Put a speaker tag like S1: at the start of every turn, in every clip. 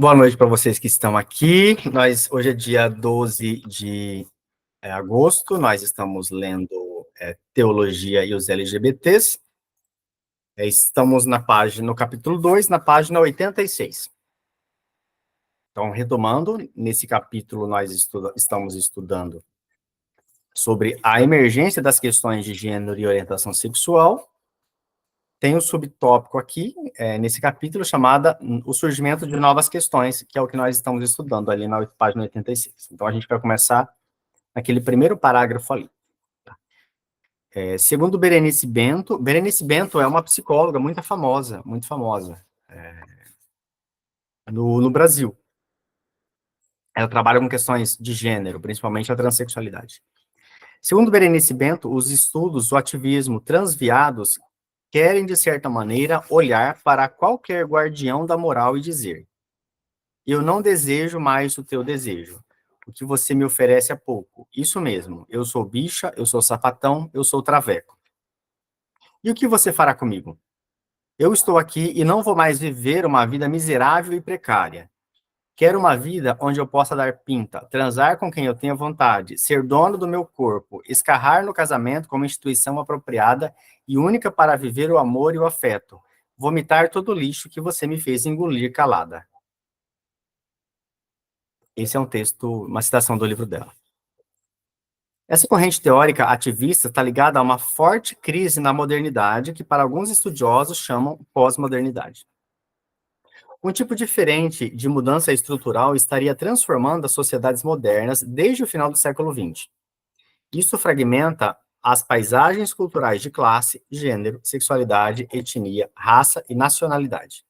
S1: Boa noite para vocês que estão aqui. Hoje é dia 12 de agosto, nós estamos lendo Teologia e os LGBTs. Estamos no capítulo 2, na página 86. Então, retomando, nesse capítulo nós estamos estudando sobre a emergência das questões de gênero e orientação sexual. Tem um subtópico aqui, nesse capítulo, chamada O Surgimento de Novas Questões, que é o que nós estamos estudando ali na página 86. Então, a gente vai começar naquele primeiro parágrafo ali. Segundo Berenice Bento é uma psicóloga muito famosa no Brasil. Ela trabalha com questões de gênero, principalmente a transexualidade. Segundo Berenice Bento, os estudos do ativismo transviados querem, de certa maneira, olhar para qualquer guardião da moral e dizer: eu não desejo mais o teu desejo. O que você me oferece é pouco. Isso mesmo, eu sou bicha, eu sou sapatão, eu sou traveco. E o que você fará comigo? Eu estou aqui e não vou mais viver uma vida miserável e precária. Quero uma vida onde eu possa dar pinta, transar com quem eu tenha vontade, ser dono do meu corpo, escarrar no casamento como instituição apropriada e única para viver o amor e o afeto, vomitar todo o lixo que você me fez engolir calada. Esse é um texto, uma citação do livro dela. Essa corrente teórica ativista está ligada a uma forte crise na modernidade, que para alguns estudiosos chamam pós-modernidade. Um tipo diferente de mudança estrutural estaria transformando as sociedades modernas desde o final do século XX. Isso fragmenta as paisagens culturais de classe, gênero, sexualidade, etnia, raça e nacionalidade,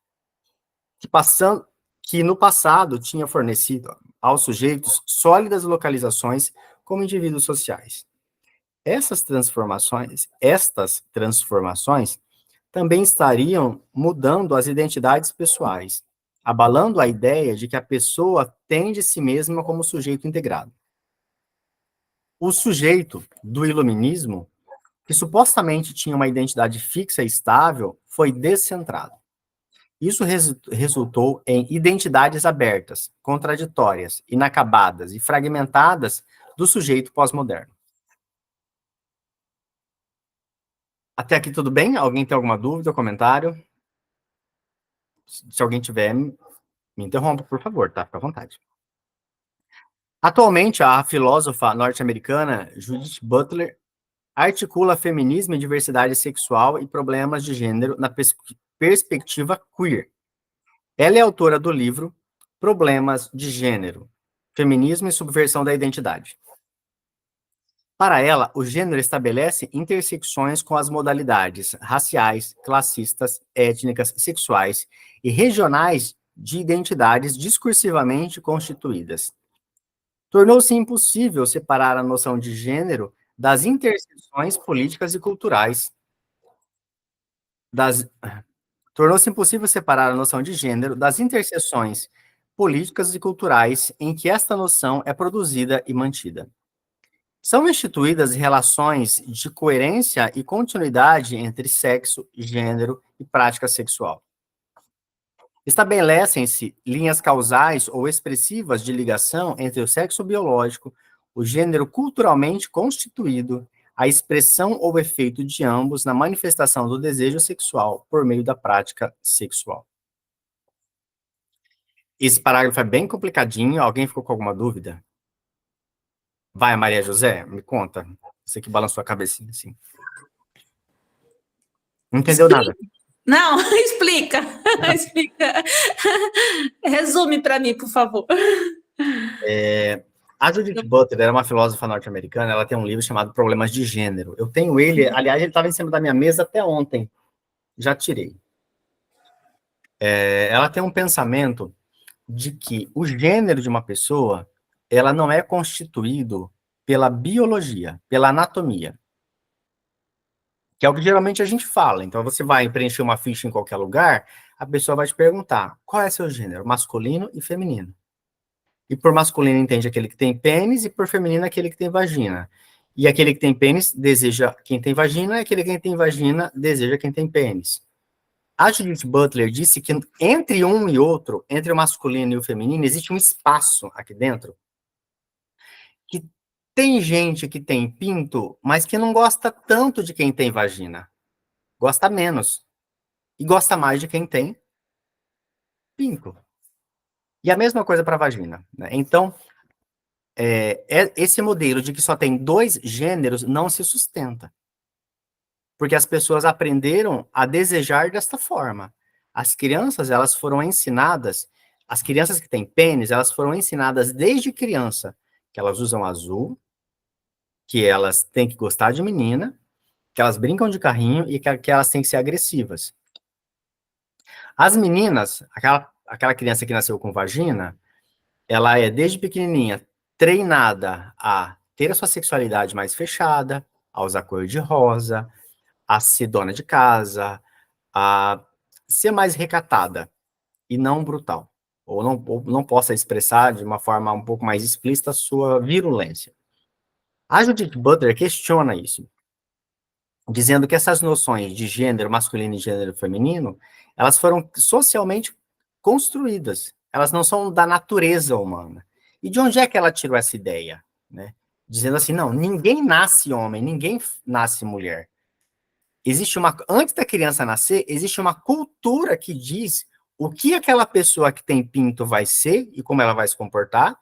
S1: que no passado tinha fornecido aos sujeitos sólidas localizações como indivíduos sociais. Estas transformações também estariam mudando as identidades pessoais, abalando a ideia de que a pessoa tem de si mesma como sujeito integrado. O sujeito do iluminismo, que supostamente tinha uma identidade fixa e estável, foi descentrado. Isso resultou em identidades abertas, contraditórias, inacabadas e fragmentadas do sujeito pós-moderno. Até aqui tudo bem? Alguém tem alguma dúvida, comentário? Se alguém tiver, me interrompa, por favor, tá? Fica à vontade. Atualmente, a filósofa norte-americana Judith Butler articula feminismo e diversidade sexual e problemas de gênero na perspectiva queer. Ela é autora do livro Problemas de Gênero, Feminismo e Subversão da Identidade. Para ela, o gênero estabelece intersecções com as modalidades raciais, classistas, étnicas, sexuais e regionais de identidades discursivamente constituídas. Tornou-se impossível separar a noção de gênero das interseções políticas e culturais. Tornou-se impossível separar a noção de gênero das interseções políticas e culturais em que esta noção é produzida e mantida. São instituídas relações de coerência e continuidade entre sexo, gênero e prática sexual. Estabelecem-se linhas causais ou expressivas de ligação entre o sexo biológico, o gênero culturalmente constituído, a expressão ou efeito de ambos na manifestação do desejo sexual por meio da prática sexual. Esse parágrafo é bem complicadinho. Alguém ficou com alguma dúvida? Vai, Maria José, me conta. Você que balançou a cabecinha assim. Não entendeu nada.
S2: Não, explica. Explica. Resume para mim, por favor.
S1: A Judith Butler era uma filósofa norte-americana. Ela tem um livro chamado Problemas de Gênero. Eu tenho ele, aliás, ele estava em cima da minha mesa até ontem. Já tirei. Ela tem um pensamento de que o gênero de uma pessoa, ela não é constituído pela biologia, pela anatomia, que é o que geralmente a gente fala. Então, você vai preencher uma ficha em qualquer lugar, a pessoa vai te perguntar, qual é seu gênero? Masculino e feminino. E por masculino entende aquele que tem pênis, e por feminino aquele que tem vagina. E aquele que tem pênis deseja quem tem vagina, e aquele que tem vagina deseja quem tem pênis. A Judith Butler disse que entre um e outro, entre o masculino e o feminino, existe um espaço aqui dentro que tem gente que tem pinto, mas que não gosta tanto de quem tem vagina. Gosta menos. E gosta mais de quem tem pinto. E a mesma coisa para a vagina, né? Então, esse modelo de que só tem 2 gêneros não se sustenta. Porque as pessoas aprenderam a desejar desta forma. As crianças, elas foram ensinadas, as crianças que têm pênis, elas foram ensinadas desde criança que elas usam azul, que elas têm que gostar de menina, que elas brincam de carrinho e que elas têm que ser agressivas. As meninas, aquela criança que nasceu com vagina, ela é, desde pequenininha, treinada a ter a sua sexualidade mais fechada, a usar cor de rosa, a ser dona de casa, a ser mais recatada e não brutal. Ou não possa expressar de uma forma um pouco mais explícita a sua virulência. A Judith Butler questiona isso, dizendo que essas noções de gênero masculino e gênero feminino, elas foram socialmente construídas, elas não são da natureza humana. E de onde é que ela tirou essa ideia? Né? Dizendo assim, não, ninguém nasce homem, ninguém nasce mulher. Antes da criança nascer, existe uma cultura que diz o que aquela pessoa que tem pinto vai ser e como ela vai se comportar,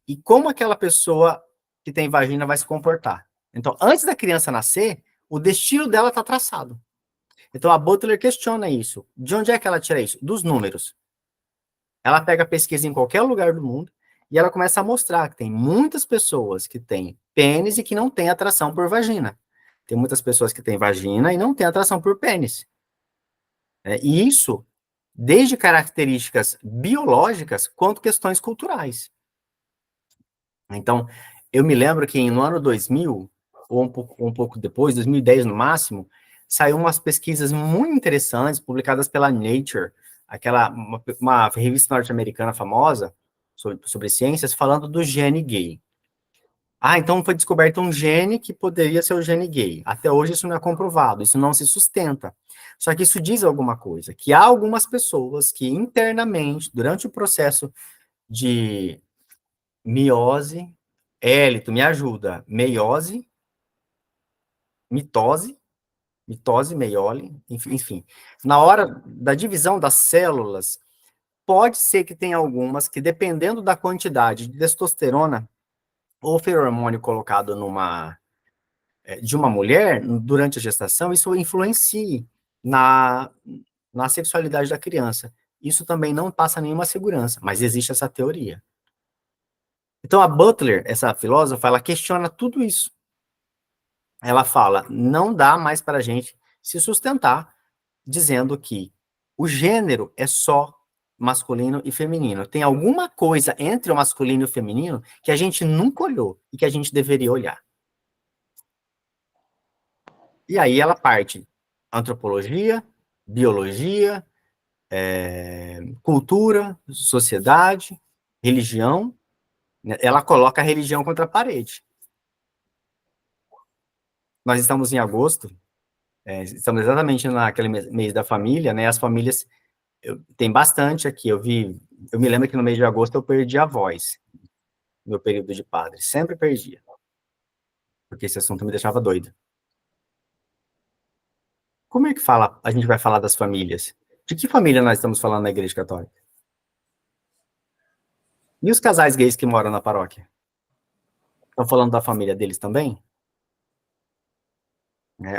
S1: e como aquela pessoa que tem vagina vai se comportar. Então, antes da criança nascer, o destino dela está traçado. Então, a Butler questiona isso. De onde é que ela tira isso? Dos números. Ela pega pesquisa em qualquer lugar do mundo e ela começa a mostrar que tem muitas pessoas que têm pênis e que não têm atração por vagina. Tem muitas pessoas que têm vagina e não têm atração por pênis. E isso, desde características biológicas quanto questões culturais. Então, eu me lembro que no ano 2000, ou um pouco depois, 2010 no máximo, saiu umas pesquisas muito interessantes, publicadas pela Nature, uma revista norte-americana famosa sobre ciências, falando do gene gay. Então foi descoberto um gene que poderia ser o gene gay. Até hoje isso não é comprovado, isso não se sustenta. Só que isso diz alguma coisa, que há algumas pessoas que internamente, durante o processo de miose, Hélito, me ajuda, meiose, mitose, meiole, enfim. Na hora da divisão das células, pode ser que tenha algumas que, dependendo da quantidade de testosterona ou feromônio colocado de uma mulher, durante a gestação, isso influencie na sexualidade da criança. Isso também não passa nenhuma segurança, mas existe essa teoria. Então, a Butler, essa filósofa, ela questiona tudo isso. Ela fala, não dá mais para a gente se sustentar dizendo que o gênero é só masculino e feminino. Tem alguma coisa entre o masculino e o feminino que a gente nunca olhou e que a gente deveria olhar. E aí ela parte antropologia, biologia, cultura, sociedade, religião. Ela coloca a religião contra a parede. Nós estamos em agosto, estamos exatamente naquele mês da família, né? As famílias, tem bastante aqui. Eu me lembro que no mês de agosto eu perdi a voz, no meu período de padre. Sempre perdia. Porque esse assunto me deixava doido. Como é que a gente vai falar das famílias? De que família nós estamos falando na Igreja Católica? E os casais gays que moram na paróquia? Estão falando da família deles também?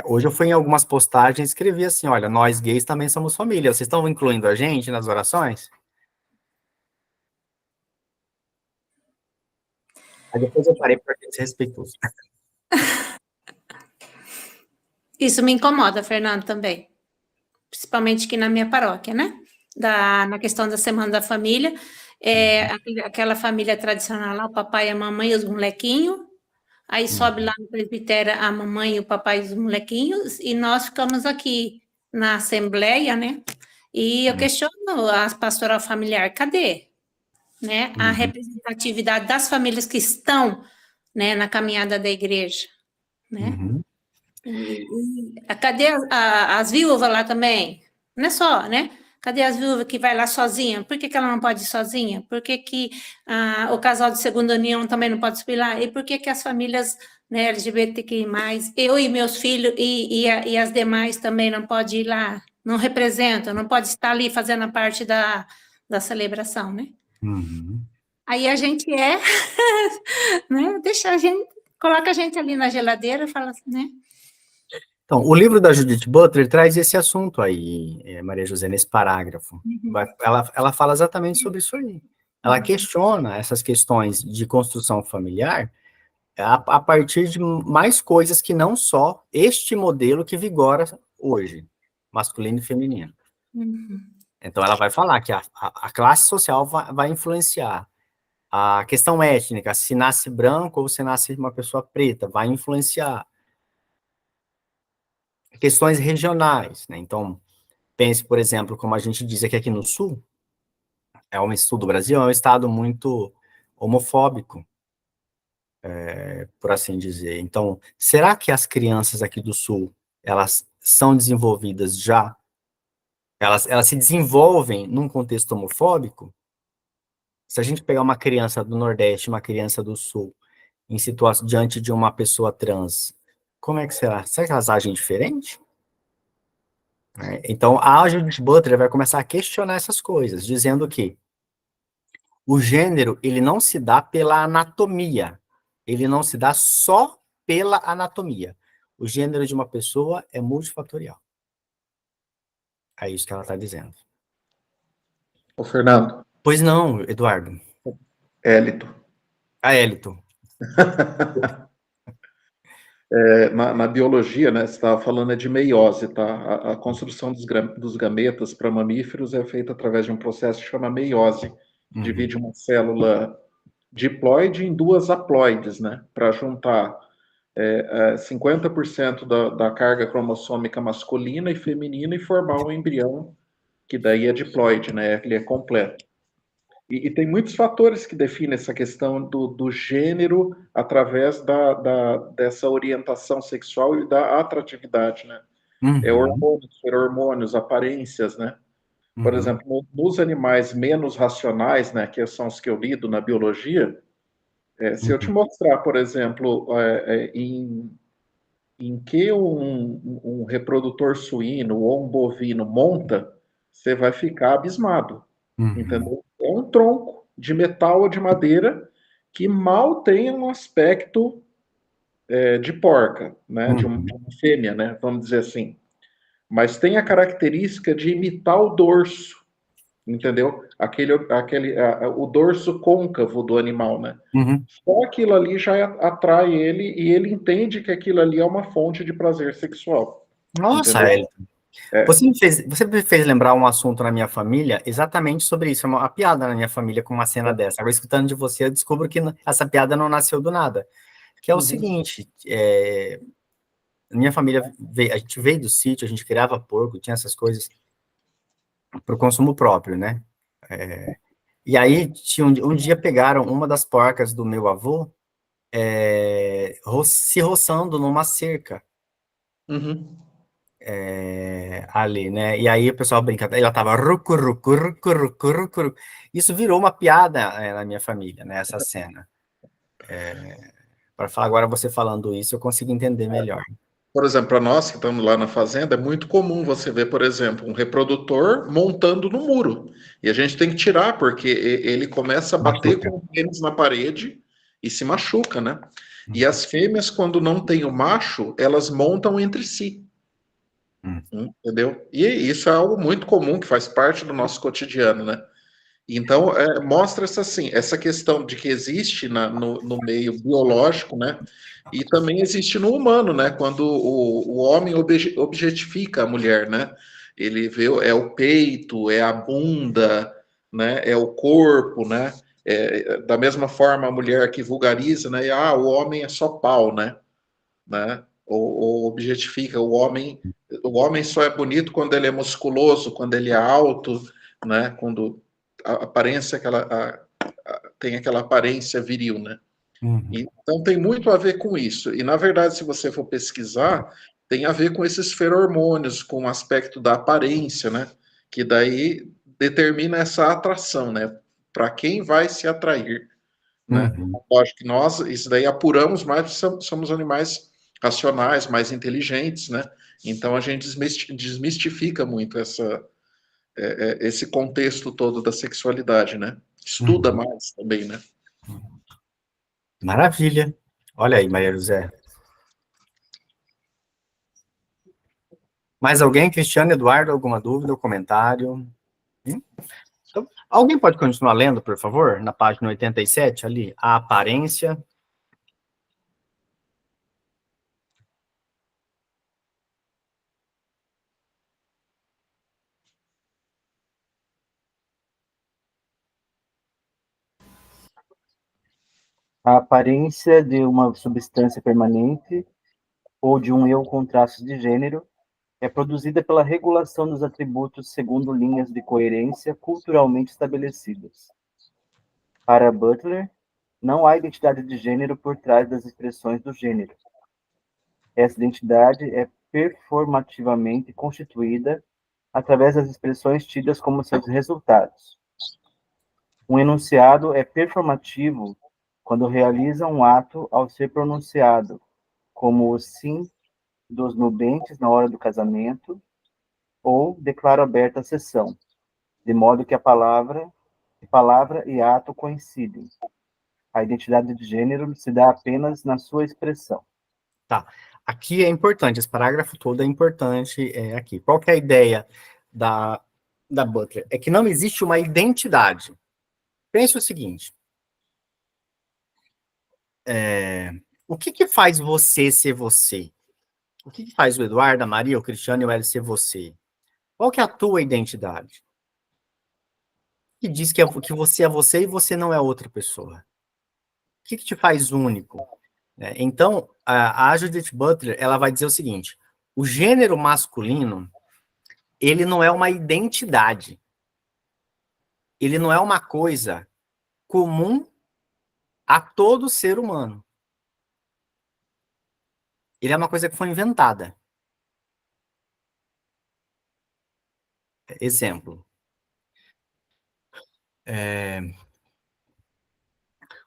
S1: Hoje eu fui em algumas postagens e escrevi assim, olha, nós gays também somos família. Vocês estão incluindo a gente nas orações? Aí depois eu parei para ser respeitoso.
S2: Isso me incomoda, Fernando, também. Principalmente aqui na minha paróquia, né? Na questão da Semana da Família. Aquela família tradicional lá, o papai e a mamãe e os molequinhos. Aí sobe lá no presbitério a mamãe e o papai e os molequinhos. E nós ficamos aqui na Assembleia, né? E eu questiono a pastoral familiar, cadê? Né? A representatividade das famílias que estão, né, na caminhada da igreja, né? Cadê as viúvas lá também? Não é só, né? Cadê as viúvas que vai lá sozinha? Por que ela não pode ir sozinha? Por que o casal de segunda união também não pode subir lá? E por que as famílias, né, LGBTQI+, eu e meus filhos e as demais também não podem ir lá? Não representam, não pode estar ali fazendo a parte da celebração, né?
S1: Uhum.
S2: Aí a gente né? Coloca a gente ali na geladeira e fala assim, né?
S1: Então, o livro da Judith Butler traz esse assunto aí, Maria José, nesse parágrafo. Ela fala exatamente sobre isso aí. Ela questiona essas questões de construção familiar a partir de mais coisas que não só este modelo que vigora hoje, masculino e feminino. Então, ela vai falar que a classe social vai influenciar. A questão étnica, se nasce branco ou se nasce uma pessoa preta, vai influenciar. Questões regionais, né? Então, pense, por exemplo, como a gente diz aqui no Sul, Sul do Brasil, é um estado muito homofóbico, por assim dizer. Então, será que as crianças aqui do Sul, elas são desenvolvidas já? Elas se desenvolvem num contexto homofóbico? Se a gente pegar uma criança do Nordeste, uma criança do Sul, diante de uma pessoa trans, como é que será? Será que elas agem diferente? Então, a Judith Butler vai começar a questionar essas coisas, dizendo que o gênero, ele não se dá pela anatomia, ele não se dá só pela anatomia. O gênero de uma pessoa é multifatorial. É isso que ela está dizendo.
S3: Ô, Fernando.
S1: Pois não, Eduardo.
S3: Hélito.
S1: Hélito.
S3: Na biologia, né, você estava falando de meiose, tá? A construção dos gametas para mamíferos é feita através de um processo que chama meiose. Divide uma célula diploide em duas haploides, né? Para juntar 50% da carga cromossômica masculina e feminina e formar um embrião, que daí é diploide, né? Ele é completo. E tem muitos fatores que definem essa questão do gênero através dessa orientação sexual e da atratividade, né? Hormônios, feromônios, aparências, né? Por exemplo, nos animais menos racionais, né, que são os que eu lido na biologia, se eu te mostrar, por exemplo, em que um reprodutor suíno ou um bovino monta, você vai ficar abismado, entendeu? É um tronco de metal ou de madeira que mal tem um aspecto de porca, né? De uma fêmea, né? Vamos dizer assim. Mas tem a característica de imitar o dorso, entendeu? O dorso côncavo do animal, né? Só aquilo ali já atrai ele e ele entende que aquilo ali é uma fonte de prazer sexual.
S1: Nossa, Hélito. Você me fez lembrar um assunto na minha família exatamente sobre isso, uma piada na minha família com uma cena dessa. Agora, escutando de você, eu descubro que essa piada não nasceu do nada. Que é o seguinte, minha família, a gente veio do sítio, a gente criava porco, tinha essas coisas para o consumo próprio, né? E aí, um dia pegaram uma das porcas do meu avô se roçando numa cerca. Ali, né? E aí o pessoal brinca, ela tava rucu, rucu, rucu, rucu, rucu, rucu. Isso virou uma piada na minha família, né? Essa cena. Para falar agora, você falando isso, eu consigo entender melhor.
S3: Por exemplo, para nós que estamos lá na fazenda, é muito comum você ver, por exemplo, um reprodutor montando no muro. E a gente tem que tirar, porque ele começa a bater com o pênis na parede e se machuca, né? E as fêmeas, quando não tem o macho, elas montam entre si. Entendeu? E isso é algo muito comum, que faz parte do nosso cotidiano, né? Então, mostra essa questão de que existe no meio biológico, né? E também existe no humano, né? Quando o homem objetifica a mulher, né? Ele vê o peito, é a bunda, né? É o corpo, né? Da mesma forma, a mulher que vulgariza, né? O homem é só pau, né? Ou objetifica o homem. O homem só é bonito quando ele é musculoso, quando ele é alto, né? Quando a aparência tem aquela aparência viril, né? Então tem muito a ver com isso. E na verdade, se você for pesquisar, tem a ver com esses feromônios, com o aspecto da aparência, né? Que daí determina essa atração, né? Para quem vai se atrair, né? Lógico que nós, isso daí apuramos mais, somos animais racionais, mais inteligentes, né? Então a gente desmistifica muito esse contexto todo da sexualidade, né? Estuda mais também, né?
S1: Maravilha. Olha aí, Maria José. Mais alguém? Cristiano, Eduardo, alguma dúvida ou comentário? Então, alguém pode continuar lendo, por favor? Na página 87, ali, a aparência.
S4: A aparência de uma substância permanente ou de um eu com traços de gênero é produzida pela regulação dos atributos segundo linhas de coerência culturalmente estabelecidas. Para Butler, não há identidade de gênero por trás das expressões do gênero. Essa identidade é performativamente constituída através das expressões tidas como seus resultados. Um enunciado é performativo quando realiza um ato ao ser pronunciado, como o sim dos nubentes na hora do casamento, ou declara aberta a sessão, de modo que palavra e ato coincidem. A identidade de gênero se dá apenas na sua expressão.
S1: Tá. Aqui é importante, esse parágrafo todo é importante aqui. Qual que é a ideia da Butler? É que não existe uma identidade. Pense o seguinte. O que faz você ser você? O que faz o Eduardo, a Maria, o Cristiano e o Hélio ser você? Qual que é a tua identidade? Que diz que você é você e você não é outra pessoa? O que te faz único? Então, a Judith Butler, ela vai dizer o seguinte, o gênero masculino, ele não é uma identidade. Ele não é uma coisa comum a todo ser humano. Ele é uma coisa que foi inventada. Exemplo.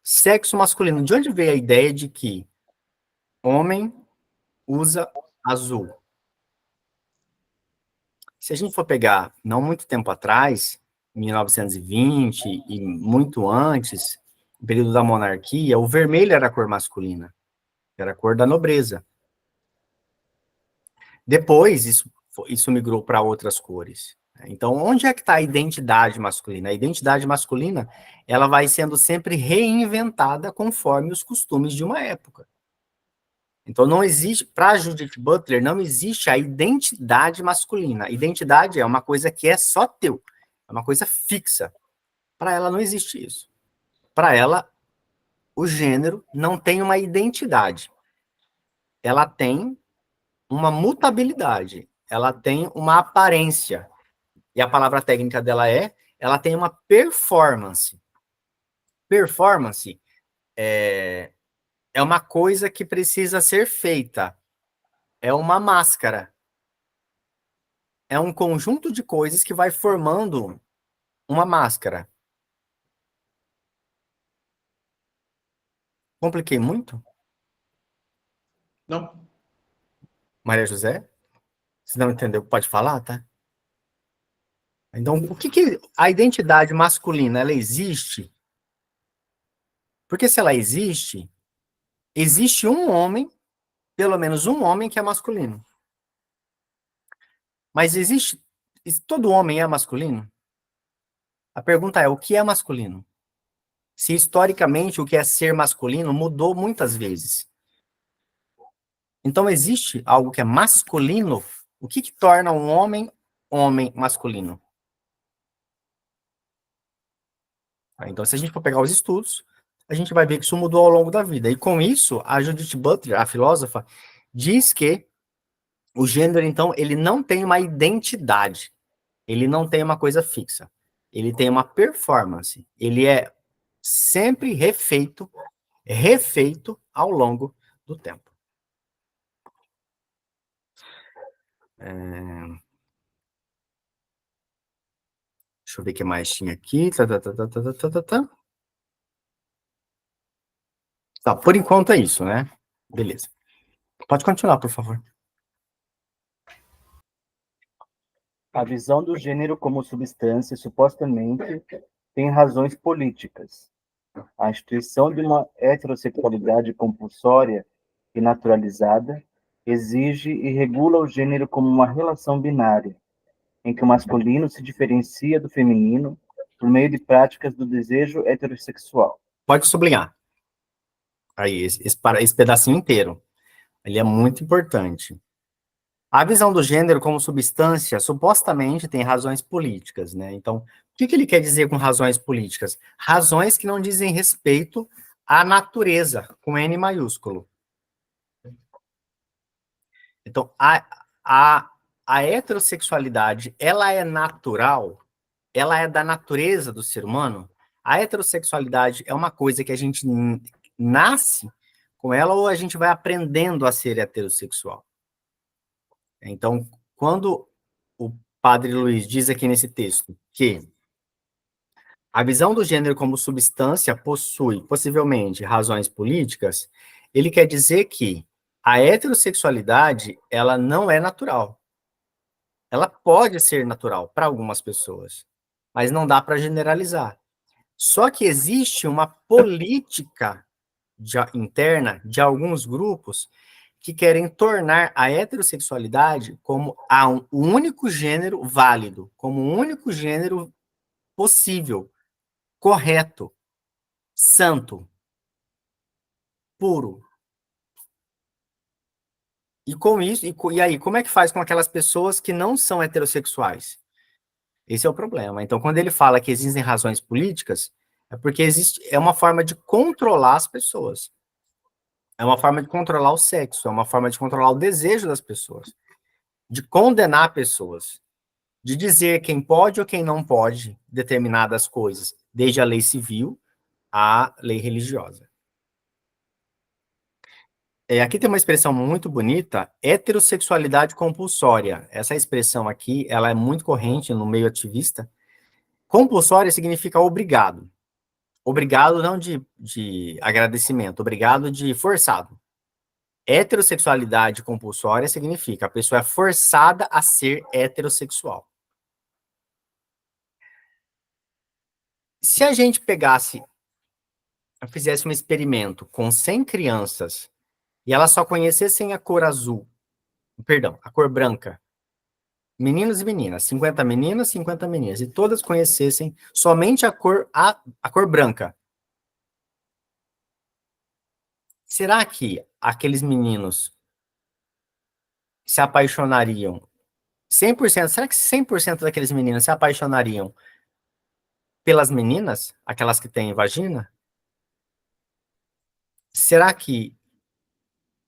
S1: Sexo masculino. De onde veio a ideia de que homem usa azul? Se a gente for pegar, não muito tempo atrás, 1920 e muito antes, no período da monarquia, o vermelho era a cor masculina, era a cor da nobreza. Depois, isso migrou para outras cores. Então, onde é que está a identidade masculina? A identidade masculina, ela vai sendo sempre reinventada conforme os costumes de uma época. Então, não existe, para Judith Butler, não existe a identidade masculina. Identidade é uma coisa que é só teu, é uma coisa fixa. Para ela, não existe isso. Para ela, o gênero não tem uma identidade. Ela tem uma mutabilidade, ela tem uma aparência. E a palavra técnica dela ela tem uma performance. Performance é uma coisa que precisa ser feita. É uma máscara. É um conjunto de coisas que vai formando uma máscara. Compliquei muito?
S3: Não.
S1: Maria José? Se não entendeu, pode falar, tá? Então, o que a identidade masculina, ela existe? Porque se ela existe, existe um homem, pelo menos um homem que é masculino. Mas todo homem é masculino? A pergunta é, o que é masculino? Se historicamente o que é ser masculino mudou muitas vezes. Então existe algo que é masculino? O que torna um homem masculino? Então, se a gente for pegar os estudos, a gente vai ver que isso mudou ao longo da vida. E com isso, a Judith Butler, a filósofa, diz que o gênero, então, ele não tem uma identidade. Ele não tem uma coisa fixa. Ele tem uma performance. Ele é sempre refeito ao longo do tempo. Deixa eu ver o que mais tinha aqui. Tá, por enquanto é isso, né? Beleza. Pode continuar, por favor.
S4: A visão do gênero como substância supostamente tem razões políticas. A instituição de uma heterossexualidade compulsória e naturalizada exige e regula o gênero como uma relação binária, em que o masculino se diferencia do feminino por meio de práticas do desejo heterossexual.
S1: Pode sublinhar. Aí, esse pedacinho inteiro. Ele é muito importante. A visão do gênero como substância supostamente tem razões políticas, né? Então, o que ele quer dizer com razões políticas? Razões que não dizem respeito à natureza, com N maiúsculo. Então, a heterossexualidade, ela é natural? Ela é da natureza do ser humano? A heterossexualidade é uma coisa que a gente nasce com ela ou a gente vai aprendendo a ser heterossexual? Então, quando o padre Luiz diz aqui nesse texto que a visão do gênero como substância possui, possivelmente, razões políticas, ele quer dizer que a heterossexualidade, ela não é natural. Ela pode ser natural para algumas pessoas, mas não dá para generalizar. Só que existe uma política interna de alguns grupos que querem tornar a heterossexualidade como o único gênero válido, como o único gênero possível, correto, santo, puro. E com isso, e aí, como é que faz com aquelas pessoas que não são heterossexuais? Esse é o problema. Então, quando ele fala que existem razões políticas, é porque é uma forma de controlar as pessoas. É uma forma de controlar o sexo, é uma forma de controlar o desejo das pessoas, de condenar pessoas, de dizer quem pode ou quem não pode determinadas coisas, desde a lei civil à lei religiosa. Aqui tem uma expressão muito bonita, heterossexualidade compulsória. Essa expressão aqui, ela é muito corrente no meio ativista. Compulsória significa obrigado. Obrigado não de agradecimento, obrigado de forçado. Heterossexualidade compulsória significa a pessoa é forçada a ser heterossexual. Se a gente fizesse um experimento com 100 crianças e elas só conhecessem a cor azul, perdão, a cor branca, meninos e meninas, 50 meninas, 50 meninas, e todas conhecessem somente a cor branca, será que aqueles meninos se apaixonariam 100%? Será que 100% daqueles meninos se apaixonariam pelas meninas, aquelas que têm vagina? Será que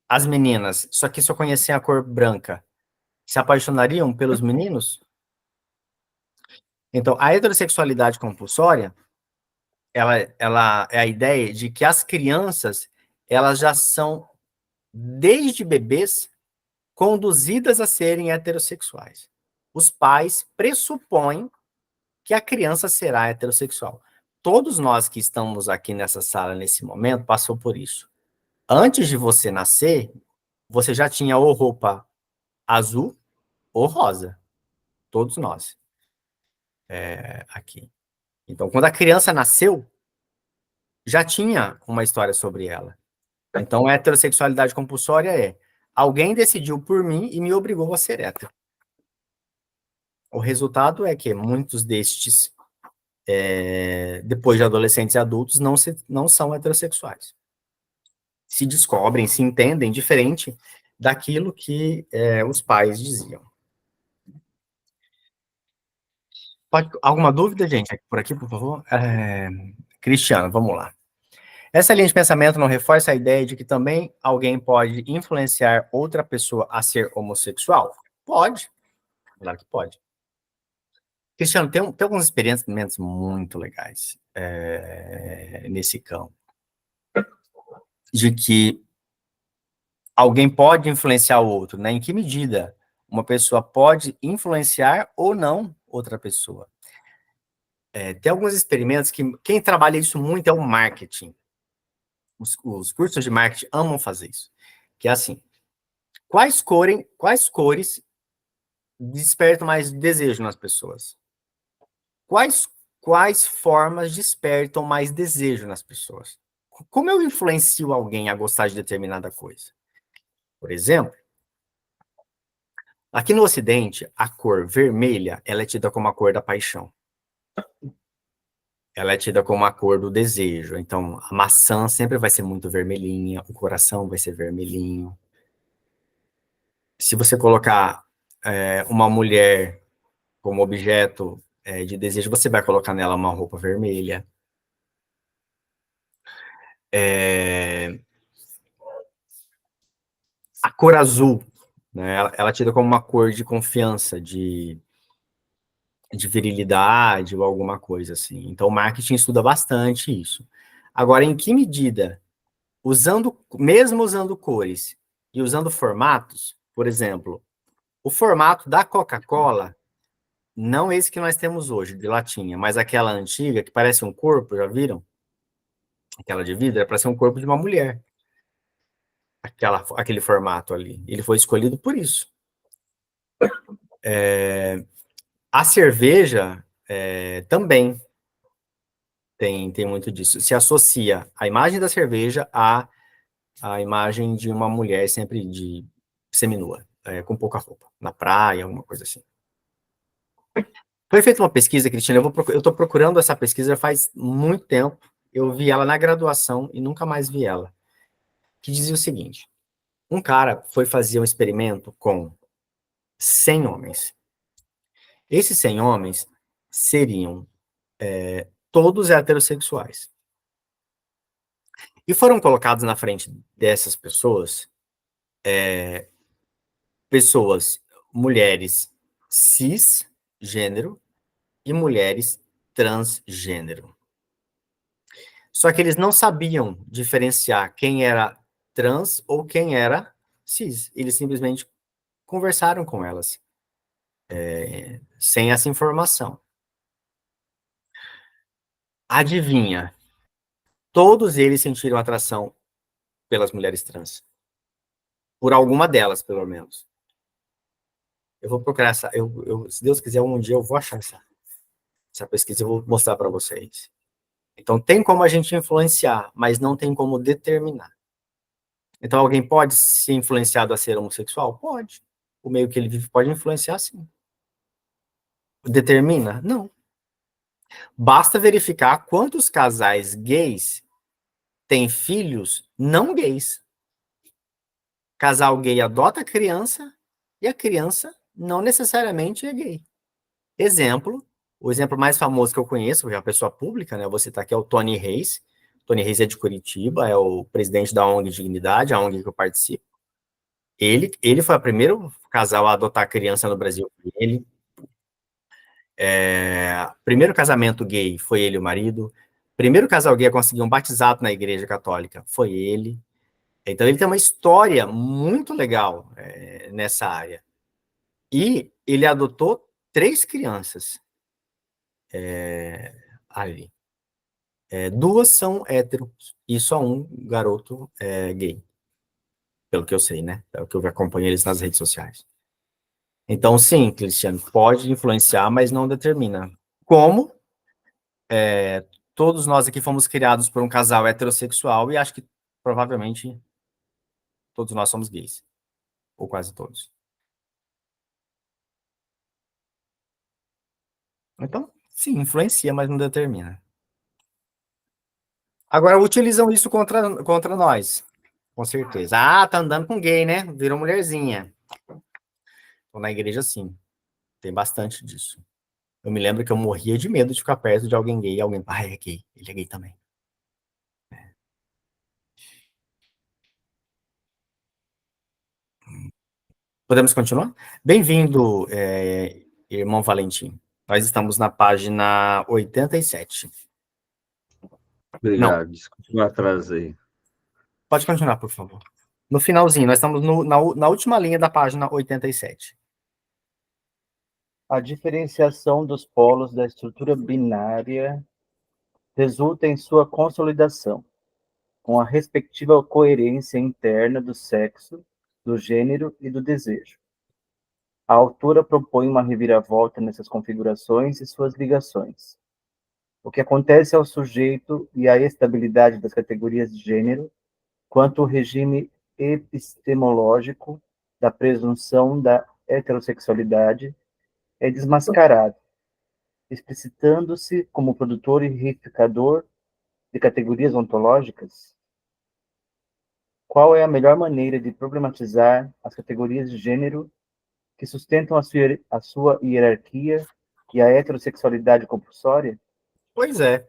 S1: as meninas, só que só conhecem a cor branca, se apaixonariam pelos meninos? Então, a heterossexualidade compulsória, ela é a ideia de que as crianças, elas já são, desde bebês, conduzidas a serem heterossexuais. Os pais pressupõem que a criança será heterossexual. Todos nós que estamos aqui nessa sala, nesse momento, passou por isso. Antes de você nascer, você já tinha ou roupa azul ou rosa. Todos nós. Aqui. Então, quando a criança nasceu, já tinha uma história sobre ela. Então, a heterossexualidade compulsória é alguém decidiu por mim e me obrigou a ser hétero. O resultado é que muitos destes, depois de adolescentes e adultos, não são heterossexuais. Se descobrem, se entendem diferente daquilo que os pais diziam. Alguma dúvida, gente, por aqui, por favor? Cristiano, vamos lá. Essa linha de pensamento não reforça a ideia de que também alguém pode influenciar outra pessoa a ser homossexual? Pode. Claro que pode. Cristiano, tem alguns experimentos muito legais nesse campo. De que alguém pode influenciar o outro, né? Em que medida uma pessoa pode influenciar ou não outra pessoa. Tem alguns experimentos que quem trabalha isso muito é o marketing. Os cursos de marketing amam fazer isso. Que é assim, quais cores despertam mais desejo nas pessoas? Quais formas despertam mais desejo nas pessoas? Como eu influencio alguém a gostar de determinada coisa? Por exemplo, aqui no Ocidente, a cor vermelha, ela é tida como a cor da paixão. Ela é tida como a cor do desejo. Então, a maçã sempre vai ser muito vermelhinha, o coração vai ser vermelhinho. Se você colocar uma mulher como objeto de desejo, você vai colocar nela uma roupa vermelha. A cor azul, né, ela é tida como uma cor de confiança, de virilidade ou alguma coisa assim. Então, o marketing estuda bastante isso. Agora, em que medida, mesmo usando cores e usando formatos, por exemplo, o formato da Coca-Cola, não esse que nós temos hoje, de latinha, mas aquela antiga, que parece um corpo, já viram? Aquela de vidro, é para ser um corpo de uma mulher. Aquele formato ali. Ele foi escolhido por isso. A cerveja também tem muito disso. Se associa a imagem da cerveja à imagem de uma mulher sempre de seminua, com pouca roupa, na praia, alguma coisa assim. Foi feita uma pesquisa, Cristina, eu estou procurando essa pesquisa faz muito tempo, eu vi ela na graduação e nunca mais vi ela, que dizia o seguinte, um cara foi fazer um experimento com 100 homens. Esses 100 homens seriam todos heterossexuais. E foram colocados na frente dessas pessoas, mulheres cisgênero e mulheres transgênero. Só que eles não sabiam diferenciar quem era trans ou quem era cis. Eles simplesmente conversaram com elas, sem essa informação. Adivinha? Todos eles sentiram atração pelas mulheres trans. Por alguma delas, pelo menos. Eu vou procurar essa. Se Deus quiser, um dia eu vou achar essa pesquisa, eu vou mostrar para vocês. Então, tem como a gente influenciar, mas não tem como determinar. Então, alguém pode ser influenciado a ser homossexual? Pode. O meio que ele vive pode influenciar, sim. Determina? Não. Basta verificar quantos casais gays têm filhos não gays. Casal gay adota a criança e a criança não necessariamente é gay. O exemplo mais famoso que eu conheço, que é uma pessoa pública, né? Eu vou citar aqui, é o Tony Reis. Tony Reis é de Curitiba, é o presidente da ONG Dignidade, a ONG que eu participo. Ele foi o primeiro casal a adotar criança no Brasil. Primeiro casamento gay foi ele e o marido. Primeiro casal gay a conseguir um batizado na igreja católica foi ele. Então, ele tem uma história muito legal nessa área. E ele adotou 3 crianças ali. 2 são héteros e só um garoto gay. Pelo que eu sei, né? Pelo que eu acompanho eles nas redes sociais. Então, sim, Cristiano, pode influenciar, mas não determina. Como todos nós aqui fomos criados por um casal heterossexual e acho que provavelmente todos nós somos gays. Ou quase todos. Então, sim, influencia, mas não determina. Agora, utilizam isso contra nós, com certeza. Ah, tá andando com gay, né? Virou mulherzinha. Então, na igreja, sim, tem bastante disso. Eu me lembro que eu morria de medo de ficar perto de alguém gay, é gay, ele é gay também. Podemos continuar? Bem-vindo, irmão Valentim. Nós estamos na página 87.
S5: Obrigado, desculpa o atraso aí.
S1: Pode continuar, por favor. No finalzinho, nós estamos na última linha da página 87.
S4: A diferenciação dos polos da estrutura binária resulta em sua consolidação, com a respectiva coerência interna do sexo, do gênero e do desejo. A autora propõe uma reviravolta nessas configurações e suas ligações. O que acontece ao sujeito e à estabilidade das categorias de gênero, quanto ao regime epistemológico da presunção da heterossexualidade, é desmascarado, explicitando-se como produtor e reificador de categorias ontológicas. Qual é a melhor maneira de problematizar as categorias de gênero que sustentam a sua hierarquia e a heterossexualidade compulsória?
S1: Pois é.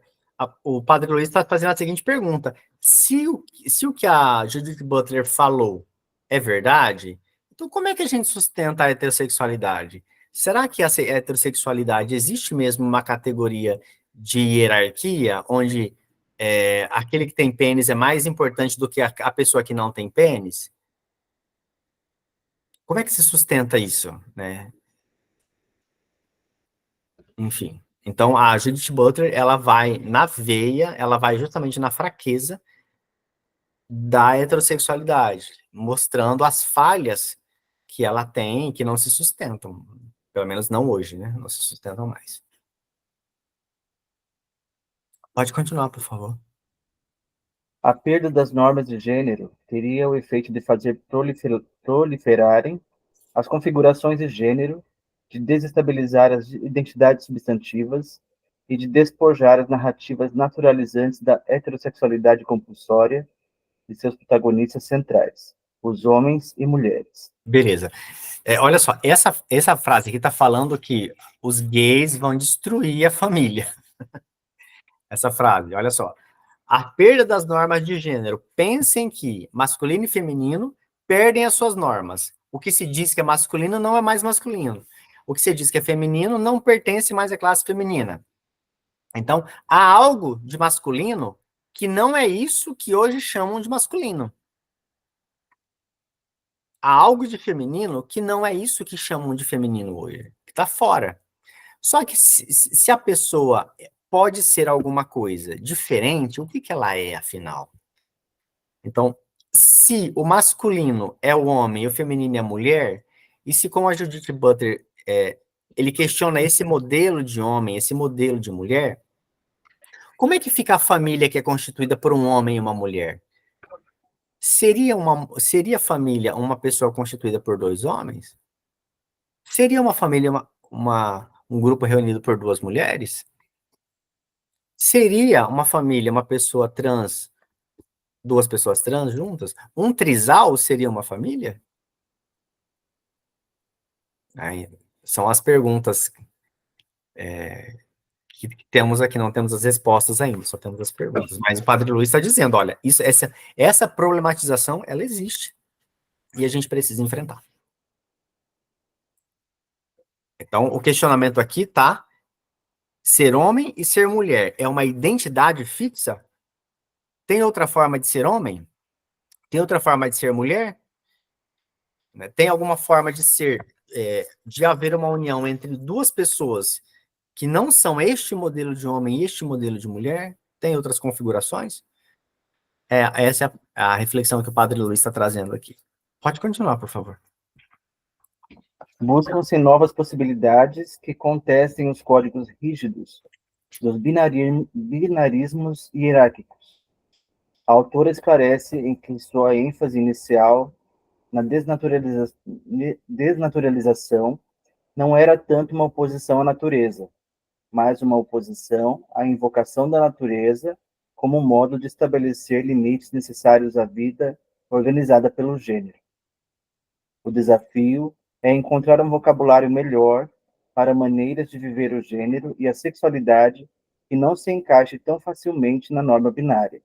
S1: O Padre Luiz está fazendo a seguinte pergunta: se o que a Judith Butler falou é verdade, então como é que a gente sustenta a heterossexualidade? Será que essa heterossexualidade existe mesmo uma categoria de hierarquia, onde aquele que tem pênis é mais importante do que a pessoa que não tem pênis? Como é que se sustenta isso, né? Enfim. Então, a Judith Butler, ela vai na veia, ela vai justamente na fraqueza da heterossexualidade, mostrando as falhas que ela tem, que não se sustentam. Pelo menos não hoje, né? Não se sustentam mais. Pode continuar, por favor.
S4: A perda das normas de gênero teria o efeito de fazer proliferarem as configurações de gênero, de desestabilizar as identidades substantivas e de despojar as narrativas naturalizantes da heterossexualidade compulsória de seus protagonistas centrais, os homens e mulheres.
S1: Beleza. Olha só, essa frase aqui está falando que os gays vão destruir a família. Essa frase, olha só. A perda das normas de gênero. Pensem que masculino e feminino perdem as suas normas. O que se diz que é masculino não é mais masculino. O que se diz que é feminino não pertence mais à classe feminina. Então, há algo de masculino que não é isso que hoje chamam de masculino. Há algo de feminino que não é isso que chamam de feminino hoje, que está fora. Só que se a pessoa pode ser alguma coisa diferente, o que ela é, afinal? Então, se o masculino é o homem e o feminino é a mulher, e se, como a Judith Butler, ele questiona esse modelo de homem, esse modelo de mulher, como é que fica a família que é constituída por um homem e uma mulher? Seria a família uma pessoa constituída por dois homens? Seria uma família um grupo reunido por duas mulheres? Seria uma família uma pessoa trans, duas pessoas trans juntas? Um trisal seria uma família? Aí, são as perguntas que temos aqui, não temos as respostas ainda, só temos as perguntas. Mas o Padre Luiz está dizendo, olha, essa problematização, ela existe. E a gente precisa enfrentar. Então, o questionamento aqui tá: ser homem e ser mulher é uma identidade fixa? Tem outra forma de ser homem? Tem outra forma de ser mulher? Tem alguma forma de de haver uma união entre duas pessoas que não são este modelo de homem e este modelo de mulher? Tem outras configurações? Essa é a reflexão que o Padre Luiz está trazendo aqui. Pode continuar, por favor.
S4: Buscam-se novas possibilidades que contestem os códigos rígidos dos binarismos hierárquicos. A autora esclarece em que sua ênfase inicial na desnaturalização não era tanto uma oposição à natureza, mas uma oposição à invocação da natureza como um modo de estabelecer limites necessários à vida organizada pelo gênero. O desafio é encontrar um vocabulário melhor para maneiras de viver o gênero e a sexualidade que não se encaixe tão facilmente na norma binária.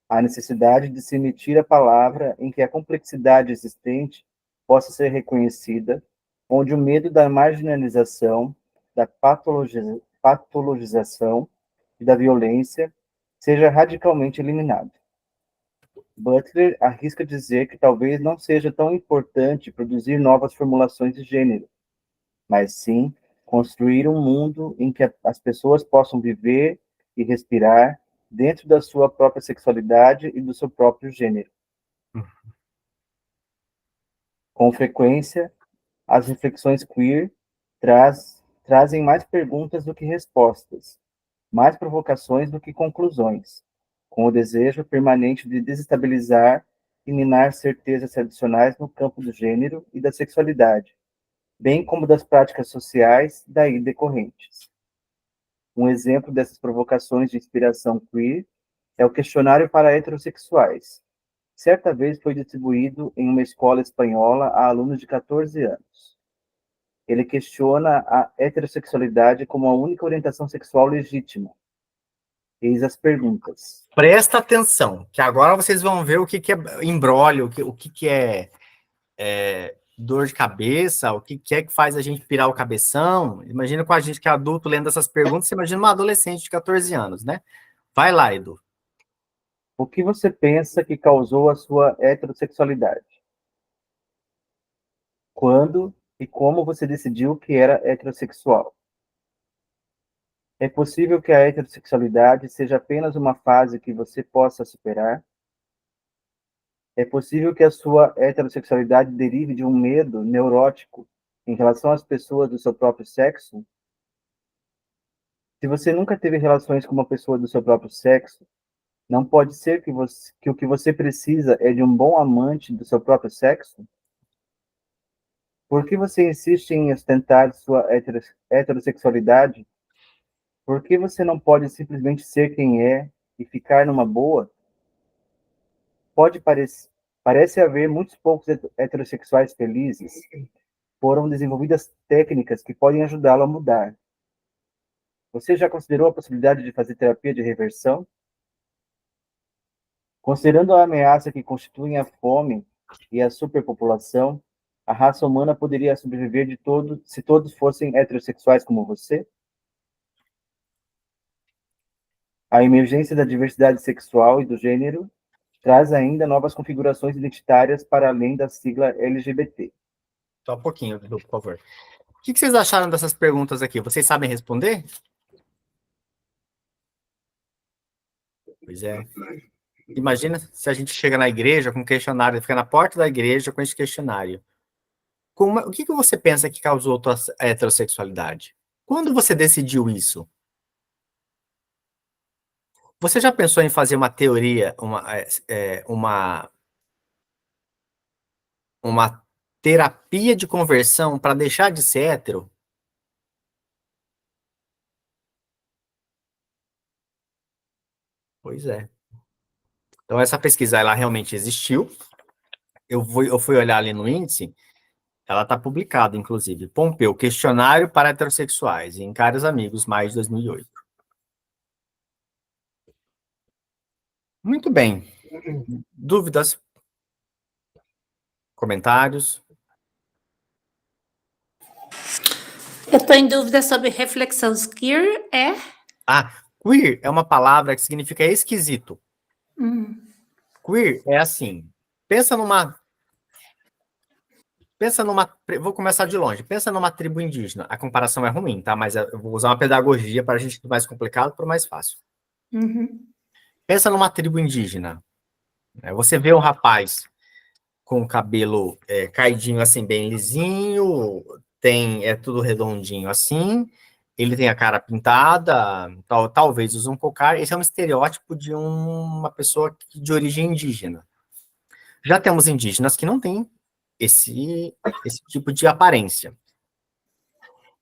S4: Há necessidade de se emitir a palavra em que a complexidade existente possa ser reconhecida, onde o medo da marginalização, da patologização e da violência seja radicalmente eliminado. Butler arrisca dizer que talvez não seja tão importante produzir novas formulações de gênero, mas sim construir um mundo em que as pessoas possam viver e respirar dentro da sua própria sexualidade e do seu próprio gênero. Com frequência, as reflexões queer trazem mais perguntas do que respostas, mais provocações do que conclusões, com o desejo permanente de desestabilizar e minar certezas tradicionais no campo do gênero e da sexualidade, bem como das práticas sociais daí decorrentes. Um exemplo dessas provocações de inspiração queer é o questionário para heterossexuais. Certa vez foi distribuído em uma escola espanhola a alunos de 14 anos. Ele questiona a heterossexualidade como a única orientação sexual legítima. Eis as perguntas.
S1: Presta atenção, que agora vocês vão ver o que é imbróglio, o que é dor de cabeça, o que é que faz a gente pirar o cabeção. Imagina com a gente que é adulto lendo essas perguntas, você imagina uma adolescente de 14 anos, né? Vai lá, Edu.
S4: O que você pensa que causou a sua heterossexualidade? Quando e como você decidiu que era heterossexual? É possível que a heterossexualidade seja apenas uma fase que você possa superar? É possível que a sua heterossexualidade derive de um medo neurótico em relação às pessoas do seu próprio sexo? Se você nunca teve relações com uma pessoa do seu próprio sexo, não pode ser que o que você precisa é de um bom amante do seu próprio sexo? Por que você insiste em ostentar sua heterossexualidade? Por que você não pode simplesmente ser quem é e ficar numa boa? Parece haver muitos poucos heterossexuais felizes. Foram desenvolvidas técnicas que podem ajudá-lo a mudar. Você já considerou a possibilidade de fazer terapia de reversão? Considerando a ameaça que constituem a fome e a superpopulação, a raça humana poderia sobreviver se todos fossem heterossexuais como você? A emergência da diversidade sexual e do gênero traz ainda novas configurações identitárias para além da sigla LGBT.
S1: Só um pouquinho, Edu, por favor. O que vocês acharam dessas perguntas aqui? Vocês sabem responder? Pois é. Imagina se a gente chega na igreja com um questionário, fica na porta da igreja com esse questionário. O que você pensa que causou a tua heterossexualidade? Quando você decidiu isso? Você já pensou em fazer uma teoria, uma terapia de conversão para deixar de ser hétero? Pois é. Então, essa pesquisa, ela realmente existiu. Eu fui olhar ali no índice, ela está publicada, inclusive. Pompeu, questionário para heterossexuais, em Caros Amigos, maio de 2008. Muito bem. Dúvidas? Comentários?
S2: Eu estou em dúvida sobre reflexão. Queer é?
S1: Queer é uma palavra que significa esquisito.
S2: Hum.
S1: Queer é assim. Vou começar de longe. Pensa numa tribo indígena. A comparação é ruim, tá? Mas eu vou usar uma pedagogia para a gente do mais complicado para o mais fácil.
S2: Uhum.
S1: Pensa numa tribo indígena. Você vê um rapaz com o cabelo caidinho assim, bem lisinho, é tudo redondinho assim, ele tem a cara pintada, talvez use um cocar. Esse é um estereótipo de uma pessoa de origem indígena. Já temos indígenas que não têm esse tipo de aparência.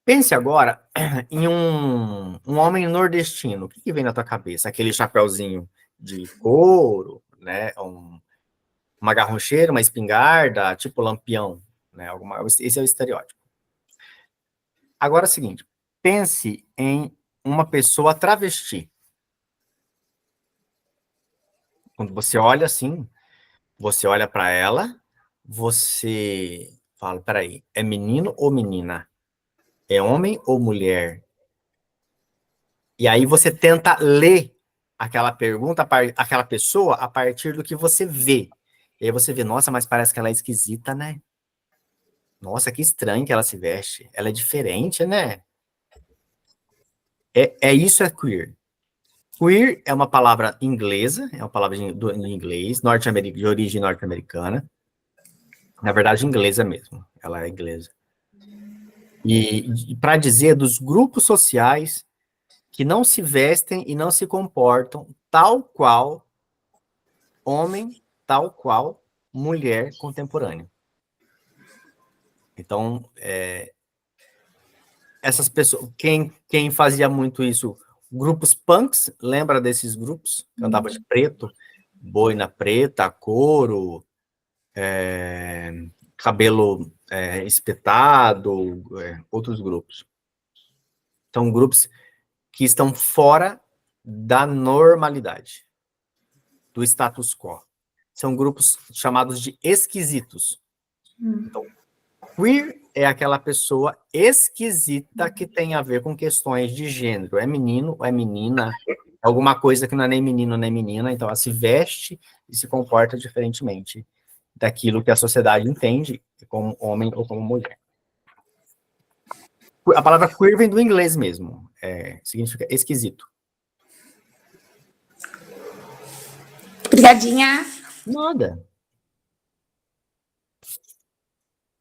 S1: Pense agora em um homem nordestino. O que vem na tua cabeça? Aquele chapéuzinho de couro, né? Uma garroncheira, uma espingarda, tipo lampião, né? Esse é o estereótipo. Agora é o seguinte, pense em uma pessoa travesti. Quando você olha assim, você olha para ela, você fala, peraí, é menino ou menina? É homem ou mulher? E aí você tenta ler aquela pergunta, aquela pessoa, a partir do que você vê. E aí você vê, nossa, mas parece que ela é esquisita, né? Nossa, que estranho que ela se veste. Ela é diferente, né? Isso é queer. Queer é uma palavra inglesa, é uma palavra em inglês, de origem norte-americana. Na verdade, inglesa mesmo. Ela é inglesa. E para dizer dos grupos sociais que não se vestem e não se comportam tal qual homem, tal qual mulher contemporânea. Então, essas pessoas, quem fazia muito isso, grupos punks, lembra desses grupos? Que andava de preto, boina preta, couro, cabelo espetado, outros grupos. Então, grupos que estão fora da normalidade, do status quo. São grupos chamados de esquisitos. Então, queer é aquela pessoa esquisita que tem a ver com questões de gênero. É menino, é menina, alguma coisa que não é nem menino nem menina, então ela se veste e se comporta diferentemente daquilo que a sociedade entende como homem ou como mulher. A palavra queer vem do inglês mesmo, significa esquisito.
S2: Obrigadinha.
S1: Nada.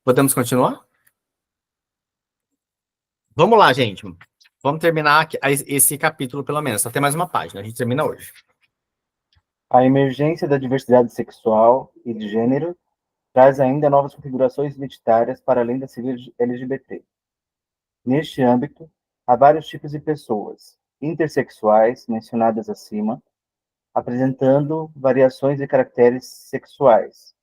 S1: Podemos continuar? Vamos lá, gente. Vamos terminar esse capítulo, pelo menos. Só tem mais uma página. A gente termina hoje.
S4: A emergência da diversidade sexual e de gênero traz ainda novas configurações identitárias para além da sigla LGBT. Neste âmbito, há vários tipos de pessoas intersexuais, mencionadas acima, apresentando variações de caracteres sexuais,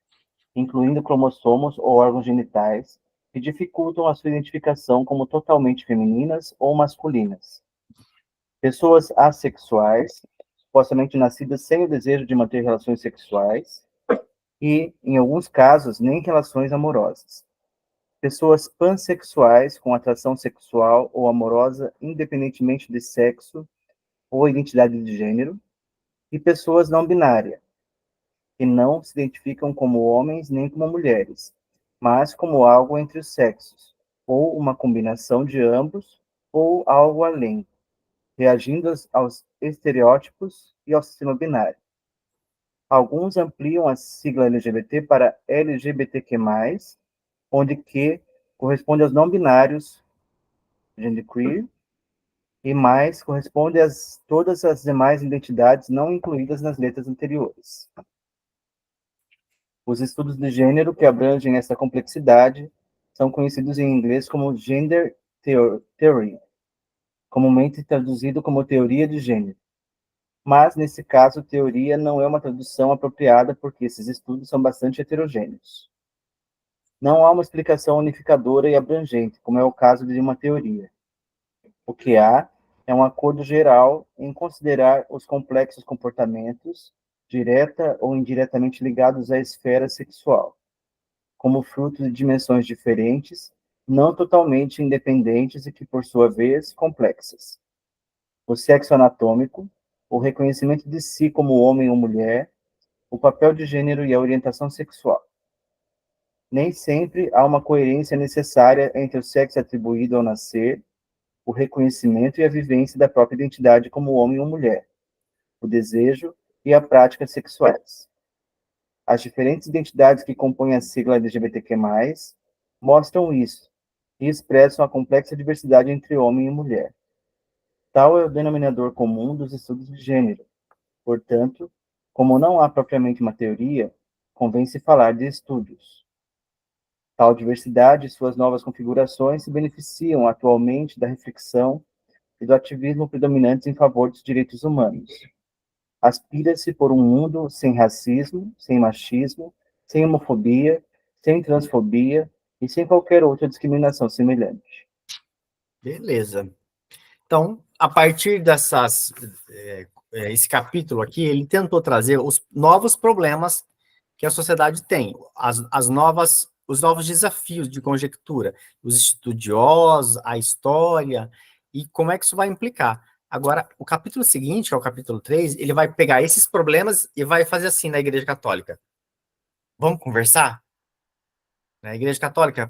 S4: incluindo cromossomos ou órgãos genitais, que dificultam a sua identificação como totalmente femininas ou masculinas. Pessoas assexuais, supostamente nascidas sem o desejo de manter relações sexuais, e, em alguns casos, nem relações amorosas. Pessoas pansexuais, com atração sexual ou amorosa, independentemente de sexo ou identidade de gênero, e pessoas não binárias, que não se identificam como homens nem como mulheres, mas como algo entre os sexos, ou uma combinação de ambos, ou algo além, reagindo aos estereótipos e ao sistema binário. Alguns ampliam a sigla LGBT para LGBTQ+, onde Q corresponde aos não binários, genderqueer, e mais corresponde a todas as demais identidades não incluídas nas letras anteriores. Os estudos de gênero que abrangem essa complexidade são conhecidos em inglês como Gender Theory, comumente traduzido como teoria de gênero. Mas, nesse caso, teoria não é uma tradução apropriada porque esses estudos são bastante heterogêneos. Não há uma explicação unificadora e abrangente, como é o caso de uma teoria. O que há é um acordo geral em considerar os complexos comportamentos, direta ou indiretamente ligados à esfera sexual, como fruto de dimensões diferentes, não totalmente independentes e que, por sua vez, complexas. O sexo anatômico, o reconhecimento de si como homem ou mulher, o papel de gênero e a orientação sexual. Nem sempre há uma coerência necessária entre o sexo atribuído ao nascer, o reconhecimento e a vivência da própria identidade como homem ou mulher, o desejo e a prática sexuais. As diferentes identidades que compõem a sigla LGBTQ+, mostram isso e expressam a complexa diversidade entre homem e mulher. Tal é o denominador comum dos estudos de gênero. Portanto, como não há propriamente uma teoria, convém-se falar de estudos. Tal diversidade e suas novas configurações se beneficiam atualmente da reflexão e do ativismo predominantes em favor dos direitos humanos. Aspira-se por um mundo sem racismo, sem machismo, sem homofobia, sem transfobia e sem qualquer outra discriminação semelhante.
S1: Beleza. Então, a partir esse capítulo aqui, ele tentou trazer os novos problemas que a sociedade tem, os novos desafios de conjectura, os estudiosos, a história, e como é que isso vai implicar. Agora, o capítulo seguinte, que é o capítulo 3, ele vai pegar esses problemas e vai fazer assim na Igreja Católica. Vamos conversar? A Igreja Católica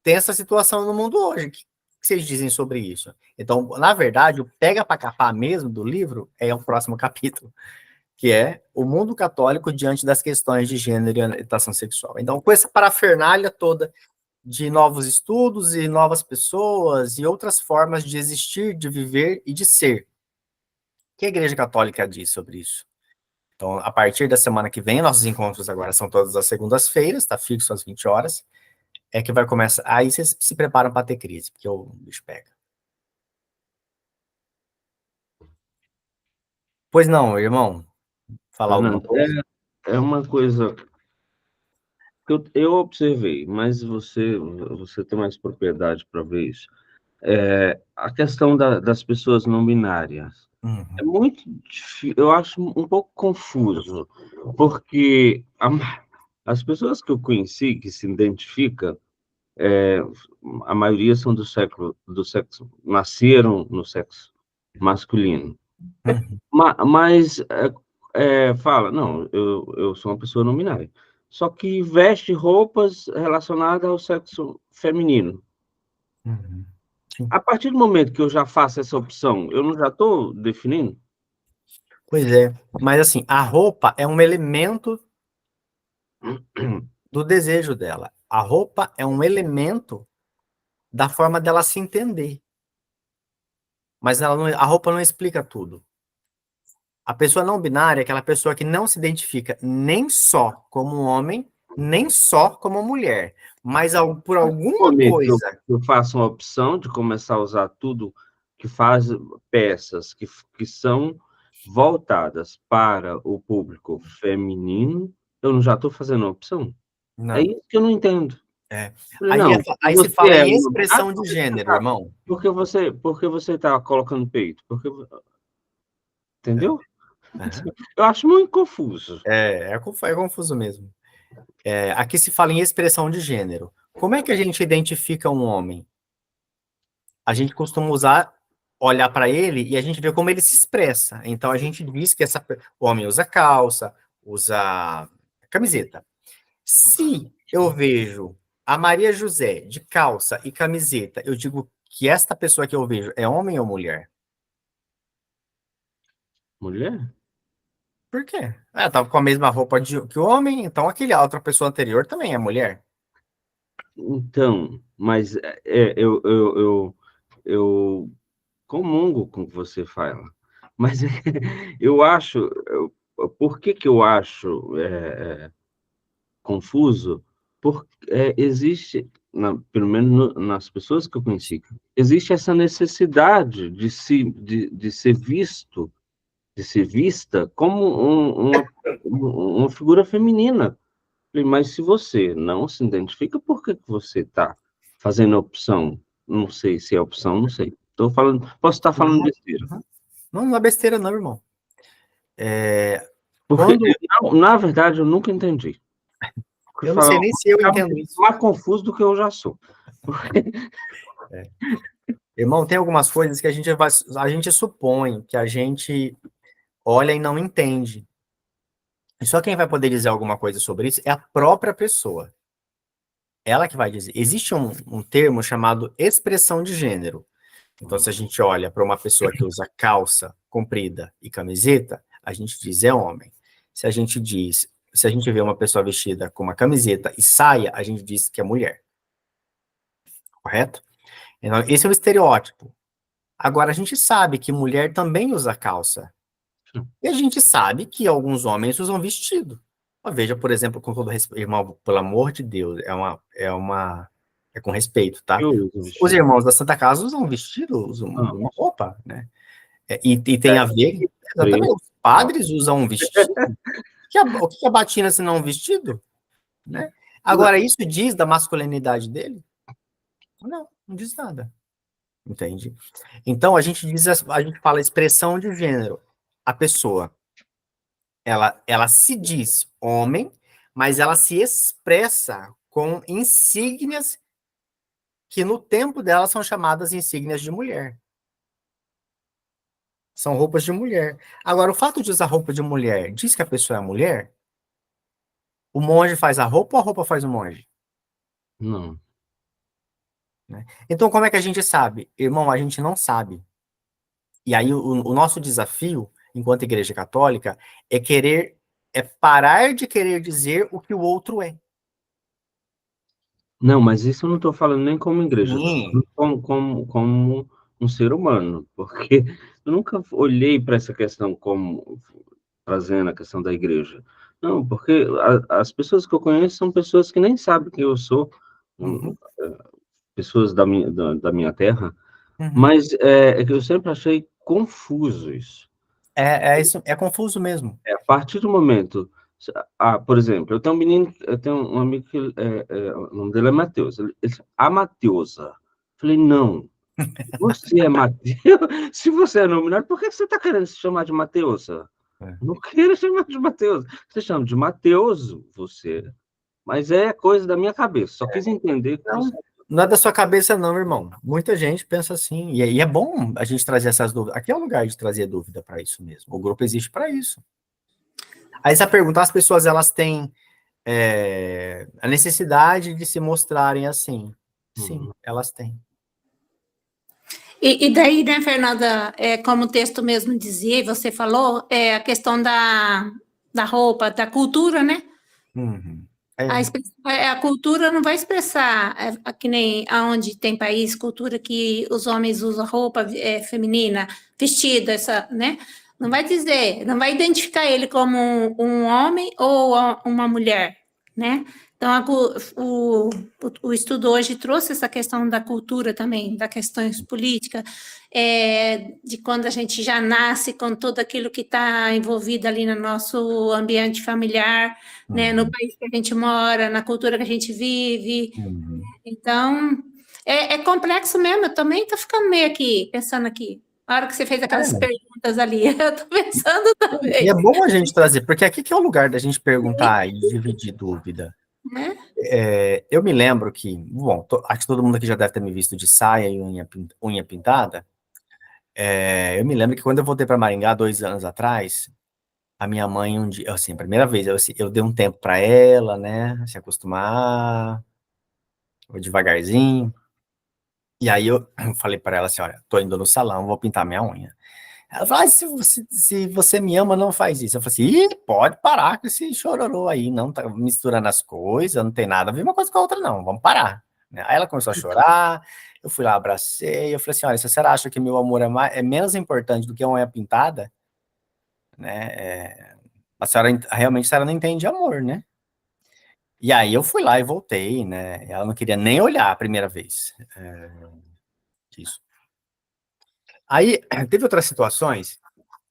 S1: tem essa situação no mundo hoje. O que vocês dizem sobre isso? Então, na verdade, o pega para capar mesmo do livro é o próximo capítulo, que é o mundo católico diante das questões de gênero e orientação sexual. Então, com essa parafernália toda de novos estudos e novas pessoas e outras formas de existir, de viver e de ser. O que a Igreja Católica diz sobre isso? Então, a partir da semana que vem, nossos encontros agora são todas as segundas-feiras, está fixo às 20 horas, é que vai começar. Aí vocês se preparam para ter crise, porque o bicho pega. Pois não, irmão? Falar alguma
S5: Fernando,
S1: coisa?
S5: é uma coisa que eu observei, mas você tem mais propriedade para ver isso. A questão das pessoas não binárias. É
S1: Uhum.
S5: muito difícil, eu acho um pouco confuso, porque as pessoas que eu conheci, que se identificam, a maioria são do sexo, nasceram no sexo masculino.
S1: Uhum.
S5: Mas fala, não, eu sou uma pessoa não binária. Só que veste roupas relacionadas ao sexo feminino.
S1: Uhum. Sim.
S5: A partir do momento que eu já faço essa opção, eu não já estou definindo?
S1: Pois é. Mas assim, a roupa é um elemento do desejo dela. A roupa é um elemento da forma dela se entender. Mas a roupa não explica tudo. A pessoa não binária é aquela pessoa que não se identifica nem só como um homem, nem só como mulher, mas por
S5: No
S1: alguma
S5: momento que
S1: coisa.
S5: eu faço uma opção de começar a usar tudo que faz peças que são voltadas para o público feminino, eu não já estou fazendo uma opção? É
S1: Não.
S5: isso que eu não entendo.
S1: É.
S5: Falei,
S1: Aí,
S5: não,
S1: aí se
S5: você
S1: fala
S5: é
S1: em
S5: uma binária,
S1: expressão de gênero, irmão.
S5: porque você está colocando peito?
S1: É.
S5: Entendeu?
S1: Aham.
S5: Eu acho muito confuso.
S1: É confuso mesmo. Aqui se fala em expressão de gênero. Como é que a gente identifica um homem? A gente costuma olhar para ele e a gente vê como ele se expressa. Então a gente diz que o homem usa calça, usa camiseta. Se eu vejo a Maria José de calça e camiseta, eu digo que esta pessoa que eu vejo é homem ou mulher?
S5: Mulher?
S1: Por quê? Ela estava com a mesma roupa que o homem, então aquela outra pessoa anterior também é mulher.
S5: Então, mas eu comungo com o que você fala. Mas eu acho, por que que eu acho confuso? Porque existe, pelo menos nas pessoas que eu conheci, existe essa necessidade de ser visto, de ser vista como uma figura feminina. Falei, mas se você não se identifica, por que que você está fazendo a opção? Não sei se é opção, não sei. Tô falando, posso estar falando
S1: Uhum,
S5: besteira.
S1: uhum. Não é besteira, não, irmão.
S5: Porque,
S1: Quando
S5: na verdade, eu nunca entendi. Porque
S1: eu não sei nem se eu
S5: ficava
S1: entendo isso.
S5: mais confuso do que eu já sou.
S1: É. Irmão, tem algumas coisas que a gente supõe, que a gente olha e não entende. E só quem vai poder dizer alguma coisa sobre isso é a própria pessoa. Ela que vai dizer. Existe um termo chamado expressão de gênero. Então, se a gente olha para uma pessoa que usa calça comprida e camiseta, a gente diz é homem. Se a gente vê uma pessoa vestida com uma camiseta e saia, a gente diz que é mulher. Correto? Então, esse é o estereótipo. Agora, a gente sabe que mulher também usa calça. E a gente sabe que alguns homens usam vestido. Veja, por exemplo, com todo respeito, irmão, pelo amor de Deus, é com respeito, tá?
S5: Eu uso
S1: Os
S5: vestido.
S1: irmãos da Santa Casa usam vestido, usam
S5: Não,
S1: uma roupa, né? E tem a ver, exatamente,
S5: preto.
S1: os padres usam um vestido. O que é batina se não um vestido? Né? Agora, isso diz da masculinidade dele? Não, não diz nada. Entende? Então, a gente fala expressão de gênero. A pessoa, ela se diz homem, mas ela se expressa com insígnias que no tempo dela são chamadas insígnias de mulher. São roupas de mulher. Agora, o fato de usar roupa de mulher diz que a pessoa é mulher? O monge faz a roupa ou a roupa faz o monge?
S5: Não.
S1: Né? Então, como é que a gente sabe? Irmão, a gente não sabe. E aí, o nosso desafio, enquanto Igreja Católica, é parar de querer dizer o que o outro é.
S5: Não, mas isso eu não estou falando nem como igreja, eu tô
S1: Sim.
S5: falando como um ser humano, porque eu nunca olhei para essa questão como trazendo a questão da igreja. Não, porque as pessoas que eu conheço são pessoas que nem sabem quem eu sou,
S1: Uhum.
S5: pessoas da minha terra,
S1: Uhum.
S5: mas é que eu sempre achei confuso isso.
S1: Isso, é confuso mesmo.
S5: A partir do momento, por exemplo, eu tenho um amigo que o nome dele é Matheus, a Mateusa. Falei, não, você é Mateus, se você é nominado, por que você está querendo se chamar de Mateusa?
S1: É.
S5: Não quero chamar de Mateus. Você chama de Mateus, você. Mas é coisa da minha cabeça. Só quis entender que
S1: Não,
S5: você.
S1: não é da sua cabeça, não, irmão. Muita gente pensa assim. E é bom a gente trazer essas dúvidas. Aqui é o lugar de trazer dúvida para isso mesmo. O grupo existe para isso. Aí você perguntar, as pessoas elas têm a necessidade de se mostrarem assim. Sim, elas têm.
S2: E daí, né, Fernanda, como o texto mesmo dizia, e você falou, a questão da roupa, da cultura, né?
S1: Uhum.
S2: A cultura não vai expressar, que nem aonde tem país, cultura que os homens usam roupa feminina, vestido, essa, né? Não vai dizer, não vai identificar ele como um homem ou uma mulher, né? Então, o estudo hoje trouxe essa questão da cultura também, da questões políticas, de quando a gente já nasce com tudo aquilo que está envolvido ali no nosso ambiente familiar, né, no país que a gente mora, na cultura que a gente vive.
S1: Uhum.
S2: Então, é complexo mesmo. Eu também estou ficando meio aqui, pensando aqui. Na hora que você fez aquelas perguntas ali, eu estou pensando
S1: E
S2: também.
S1: é bom a gente trazer, porque aqui que é o lugar da gente perguntar e dividir dúvida.
S2: Né?
S1: Eu me lembro que, bom, acho que todo mundo aqui já deve ter me visto de saia e unha pintada. Eu me lembro que quando eu voltei para Maringá 2 anos atrás, a minha mãe um dia, assim, a primeira vez, eu dei um tempo para ela, né, se acostumar, devagarzinho. E aí eu falei para ela assim, olha, tô indo no salão, vou pintar minha unha. Ela falou, se você me ama, não faz isso. Eu falei assim, ih, pode parar com esse chororô aí, não tá misturando as coisas, não tem nada a ver uma coisa com a outra, não, vamos parar. Né? Aí ela começou a chorar, eu fui lá, abracei, eu falei assim, olha, se a senhora acha que meu amor é menos importante do que uma unha pintada, né, a senhora, realmente, a senhora não entende amor, né? E aí eu fui lá e voltei, né, ela não queria nem olhar a primeira vez, isso. Aí, teve outras situações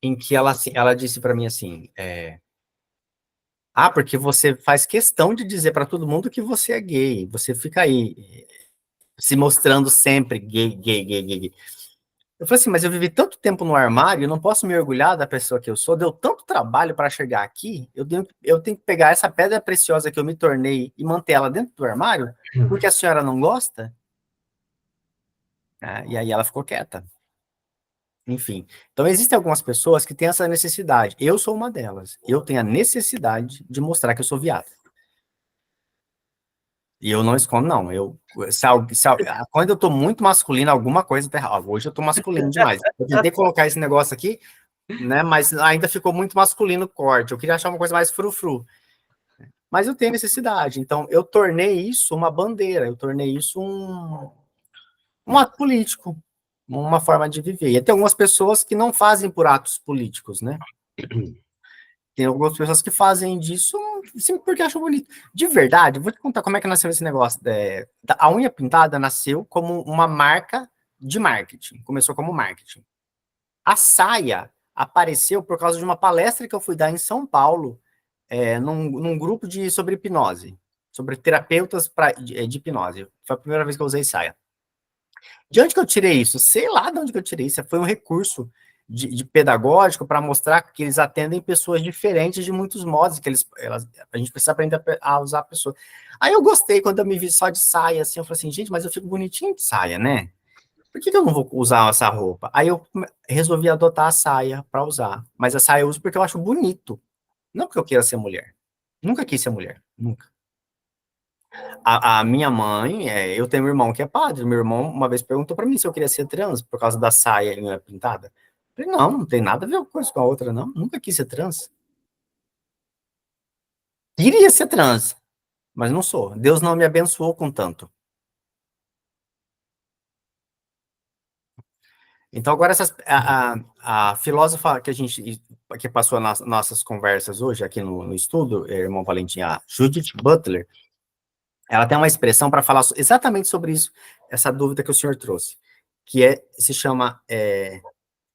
S1: em que ela disse para mim assim, porque você faz questão de dizer para todo mundo que você é gay, você fica aí se mostrando sempre gay, gay, gay, gay, gay. Eu falei assim, mas eu vivi tanto tempo no armário, eu não posso me orgulhar da pessoa que eu sou, deu tanto trabalho para chegar aqui, eu tenho que pegar essa pedra preciosa que eu me tornei e manter ela dentro do armário, porque a senhora não gosta? E aí ela ficou quieta. Enfim, então existem algumas pessoas que têm essa necessidade. Eu sou uma delas. Eu tenho a necessidade de mostrar que eu sou viado. E eu não escondo, não. Quando eu tô muito masculino, alguma coisa tá errada. Hoje eu tô masculino demais. Eu tentei colocar esse negócio aqui, né? Mas ainda ficou muito masculino o corte. Eu queria achar uma coisa mais frufru. Mas eu tenho necessidade. Então, eu tornei isso uma bandeira. Eu tornei isso um ato político. Uma forma de viver. E tem algumas pessoas que não fazem por atos políticos, né? Tem algumas pessoas que fazem disso sempre porque acham bonito. De verdade, eu vou te contar como é que nasceu esse negócio. A unha pintada nasceu como uma marca de marketing. Começou como marketing. A saia apareceu por causa de uma palestra que eu fui dar em São Paulo, num grupo sobre hipnose, sobre terapeutas de hipnose. Foi a primeira vez que eu usei saia. De onde que eu tirei isso? Sei lá de onde que eu tirei isso. Foi um recurso de pedagógico para mostrar que eles atendem pessoas diferentes de muitos modos, que a gente precisa aprender a usar a pessoa. Aí eu gostei quando eu me vi só de saia, assim, eu falei assim, gente, mas eu fico bonitinho de saia, né? Por que eu não vou usar essa roupa? Aí eu resolvi adotar a saia para usar. Mas a saia eu uso porque eu acho bonito. Não porque eu queira ser mulher. Nunca quis ser mulher. Nunca. A minha mãe, eu tenho um irmão que é padre. Meu irmão uma vez perguntou para mim se eu queria ser trans por causa da saia pintada. Eu falei, não, não tem nada a ver uma coisa com a outra, não. Nunca quis ser trans. Queria ser trans, mas não sou. Deus não me abençoou com tanto. Então, agora, a filósofa que passou nas nossas conversas hoje, aqui no estudo, irmão Valentim, a Judith Butler, ela tem uma expressão para falar exatamente sobre isso, essa dúvida que o senhor trouxe, que se chama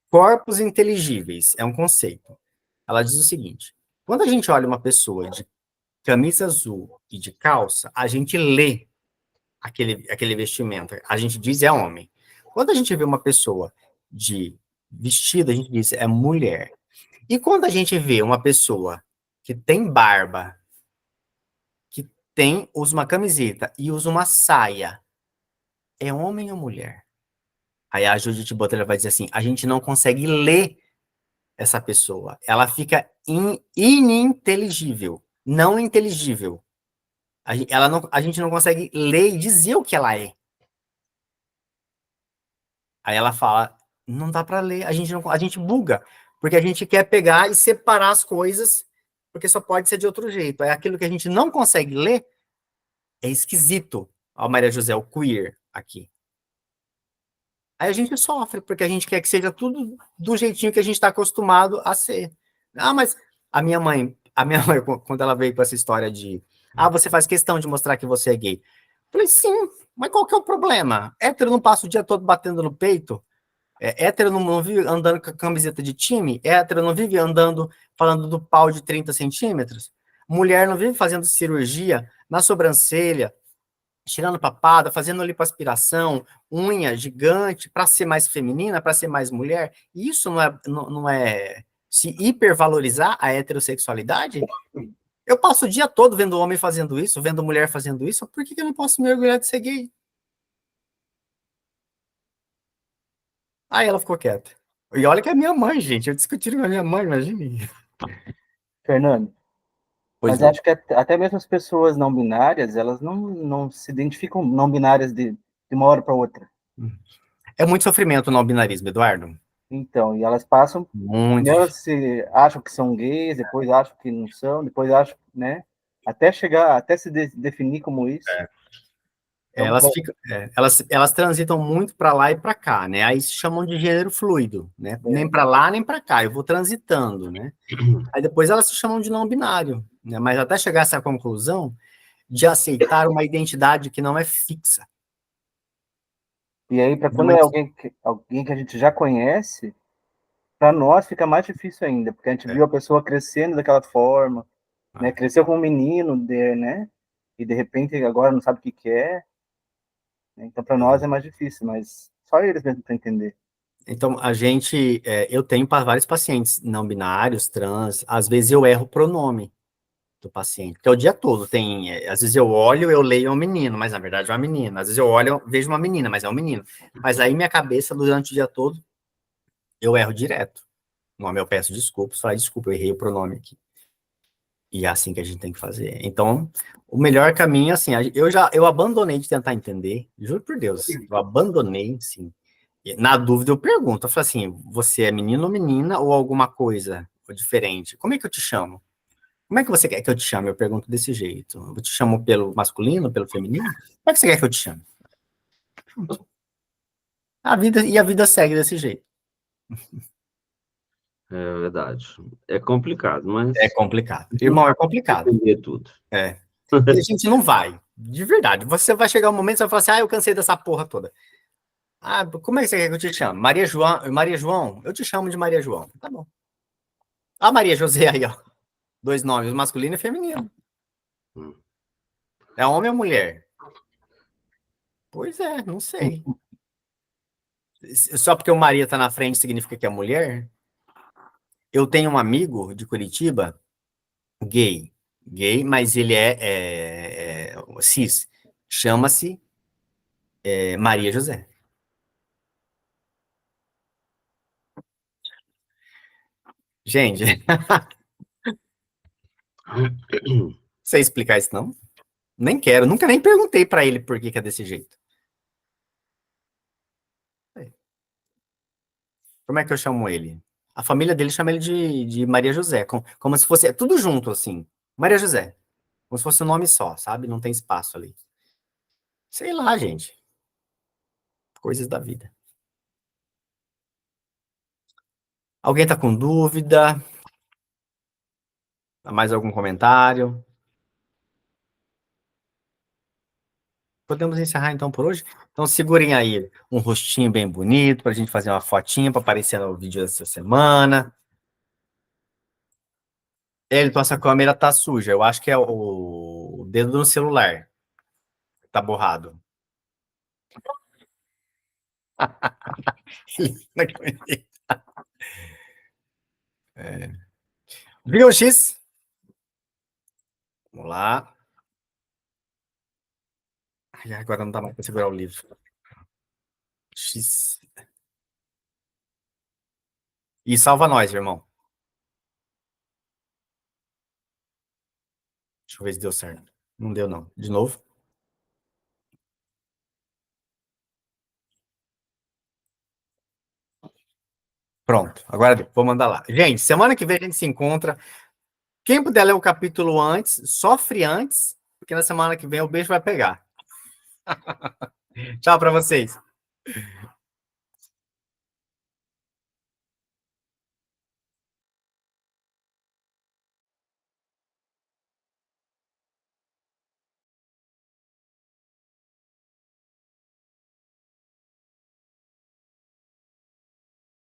S1: corpos inteligíveis, é um conceito. Ela diz o seguinte: quando a gente olha uma pessoa de camisa azul e de calça, a gente lê aquele vestimento, a gente diz é homem. Quando a gente vê uma pessoa de vestido, a gente diz é mulher. E quando a gente vê uma pessoa que tem barba, que usa uma camiseta e usa uma saia, é homem ou mulher? Aí a Judith Butler vai dizer assim: a gente não consegue ler essa pessoa. Ela fica ininteligível, não inteligível. A gente não consegue ler e dizer o que ela é. Aí ela fala, não dá para ler, a gente buga, porque a gente quer pegar e separar as coisas, porque só pode ser de outro jeito. É aquilo que a gente não consegue ler, é esquisito. Ó, Maria José, o queer aqui. Aí a gente sofre, porque a gente quer que seja tudo do jeitinho que a gente está acostumado a ser. Ah, mas a minha mãe, quando ela veio com essa história de, você faz questão de mostrar que você é gay. Eu falei, sim, mas qual que é o problema? Hétero não passa o dia todo batendo no peito? Hétero não vive andando com a camiseta de time? Hétero não vive andando, falando do pau de 30 centímetros? Mulher não vive fazendo cirurgia na sobrancelha, tirando papada, fazendo lipoaspiração, unha gigante, para ser mais feminina, para ser mais mulher? Isso não é se hipervalorizar a heterossexualidade? Eu passo o dia todo vendo homem fazendo isso, vendo mulher fazendo isso, por que eu não posso me orgulhar de ser gay? Aí ela ficou quieta. E olha que é minha mãe, gente. Eu discuti com a minha mãe, imagine.
S4: Fernando,
S1: Pois
S4: mas
S1: não.
S4: acho que até mesmo as pessoas não binárias, elas não se identificam não binárias de uma hora para outra.
S1: É muito sofrimento no binarismo, Eduardo.
S4: Então, e elas passam,
S1: Muito
S4: elas
S1: difícil.
S4: se acham que são gays, depois acham que não são, depois acham, né? Até chegar, até se definir como isso. Então,
S1: Elas transitam muito para lá e para cá, né? Aí se chamam de gênero fluido, né? Nem para lá nem para cá. Eu vou transitando, né? Aí depois elas se chamam de não binário, né? Mas até chegar a essa conclusão de aceitar uma identidade que não é fixa.
S4: e aí, para
S1: Não
S4: quando
S1: é...
S4: é alguém que a gente já conhece, para nós fica mais difícil ainda, porque a gente viu a pessoa crescendo daquela forma, né? Cresceu como um menino, né? E de repente agora não sabe o que que é. Né? Então, para nós é mais difícil, mas só eles mesmo para entender.
S1: Então, eu tenho vários pacientes não binários, trans, às vezes eu erro o pronome do paciente, porque é o dia todo às vezes eu olho, eu leio um menino, mas na verdade é uma menina, às vezes eu olho, eu vejo uma menina, mas é um menino, mas aí minha cabeça, durante o dia todo, eu erro direto, o nome eu peço desculpas, falo, desculpa, eu errei o pronome aqui, e é assim que a gente tem que fazer. Então, o melhor caminho, assim, eu abandonei de tentar entender, juro por Deus, eu abandonei, sim. Na dúvida, eu pergunto. Eu falo assim: você é menino ou menina ou alguma coisa diferente? Como é que eu te chamo? Como é que você quer que eu te chame? Eu pergunto desse jeito. Eu te chamo pelo masculino, pelo feminino? Como é que você quer que eu te chame? A vida segue desse jeito.
S5: É verdade. É complicado,
S1: É
S5: mas
S1: complicado. Irmão, é complicado.
S5: entender tudo.
S1: É. E a gente não vai. De verdade. Você vai chegar um momento e você vai falar assim: eu cansei dessa porra toda. Como é que você quer que eu te chame? Maria João? Eu te chamo de Maria João. Tá bom. Maria José aí, ó. 2 nomes, masculino e feminino.
S5: Hum.
S1: É homem ou mulher? Pois é, não sei. Só porque o Maria tá na frente significa que é mulher? Eu tenho um amigo de Curitiba, gay, mas ele é cis. Chama-se Maria José. Gente, você explicar isso não? Nem quero, nunca nem perguntei para ele por que é desse jeito. Como é que eu chamo ele? A família dele chama ele de Maria José, como se fosse, é tudo junto, assim. Maria José. Como se fosse um nome só, sabe? Não tem espaço ali. Sei lá, gente. Coisas da vida. Alguém tá com dúvida? Mais algum comentário? Podemos encerrar então por hoje? Então segurem aí um rostinho bem bonito para a gente fazer uma fotinha para aparecer no vídeo dessa semana. Então essa câmera tá suja. Eu acho que é o dedo no celular. Tá borrado. Viu o X? Vamos lá. Ai, agora não dá mais para segurar o livro. X. E salva nós, irmão. Deixa eu ver se deu certo. Não deu, não. De novo. Pronto. Agora deu. Vou mandar lá. Gente, semana que vem a gente se encontra. Quem puder ler o capítulo antes, sofre antes, porque na semana que vem o beijo vai pegar. Tchau para vocês.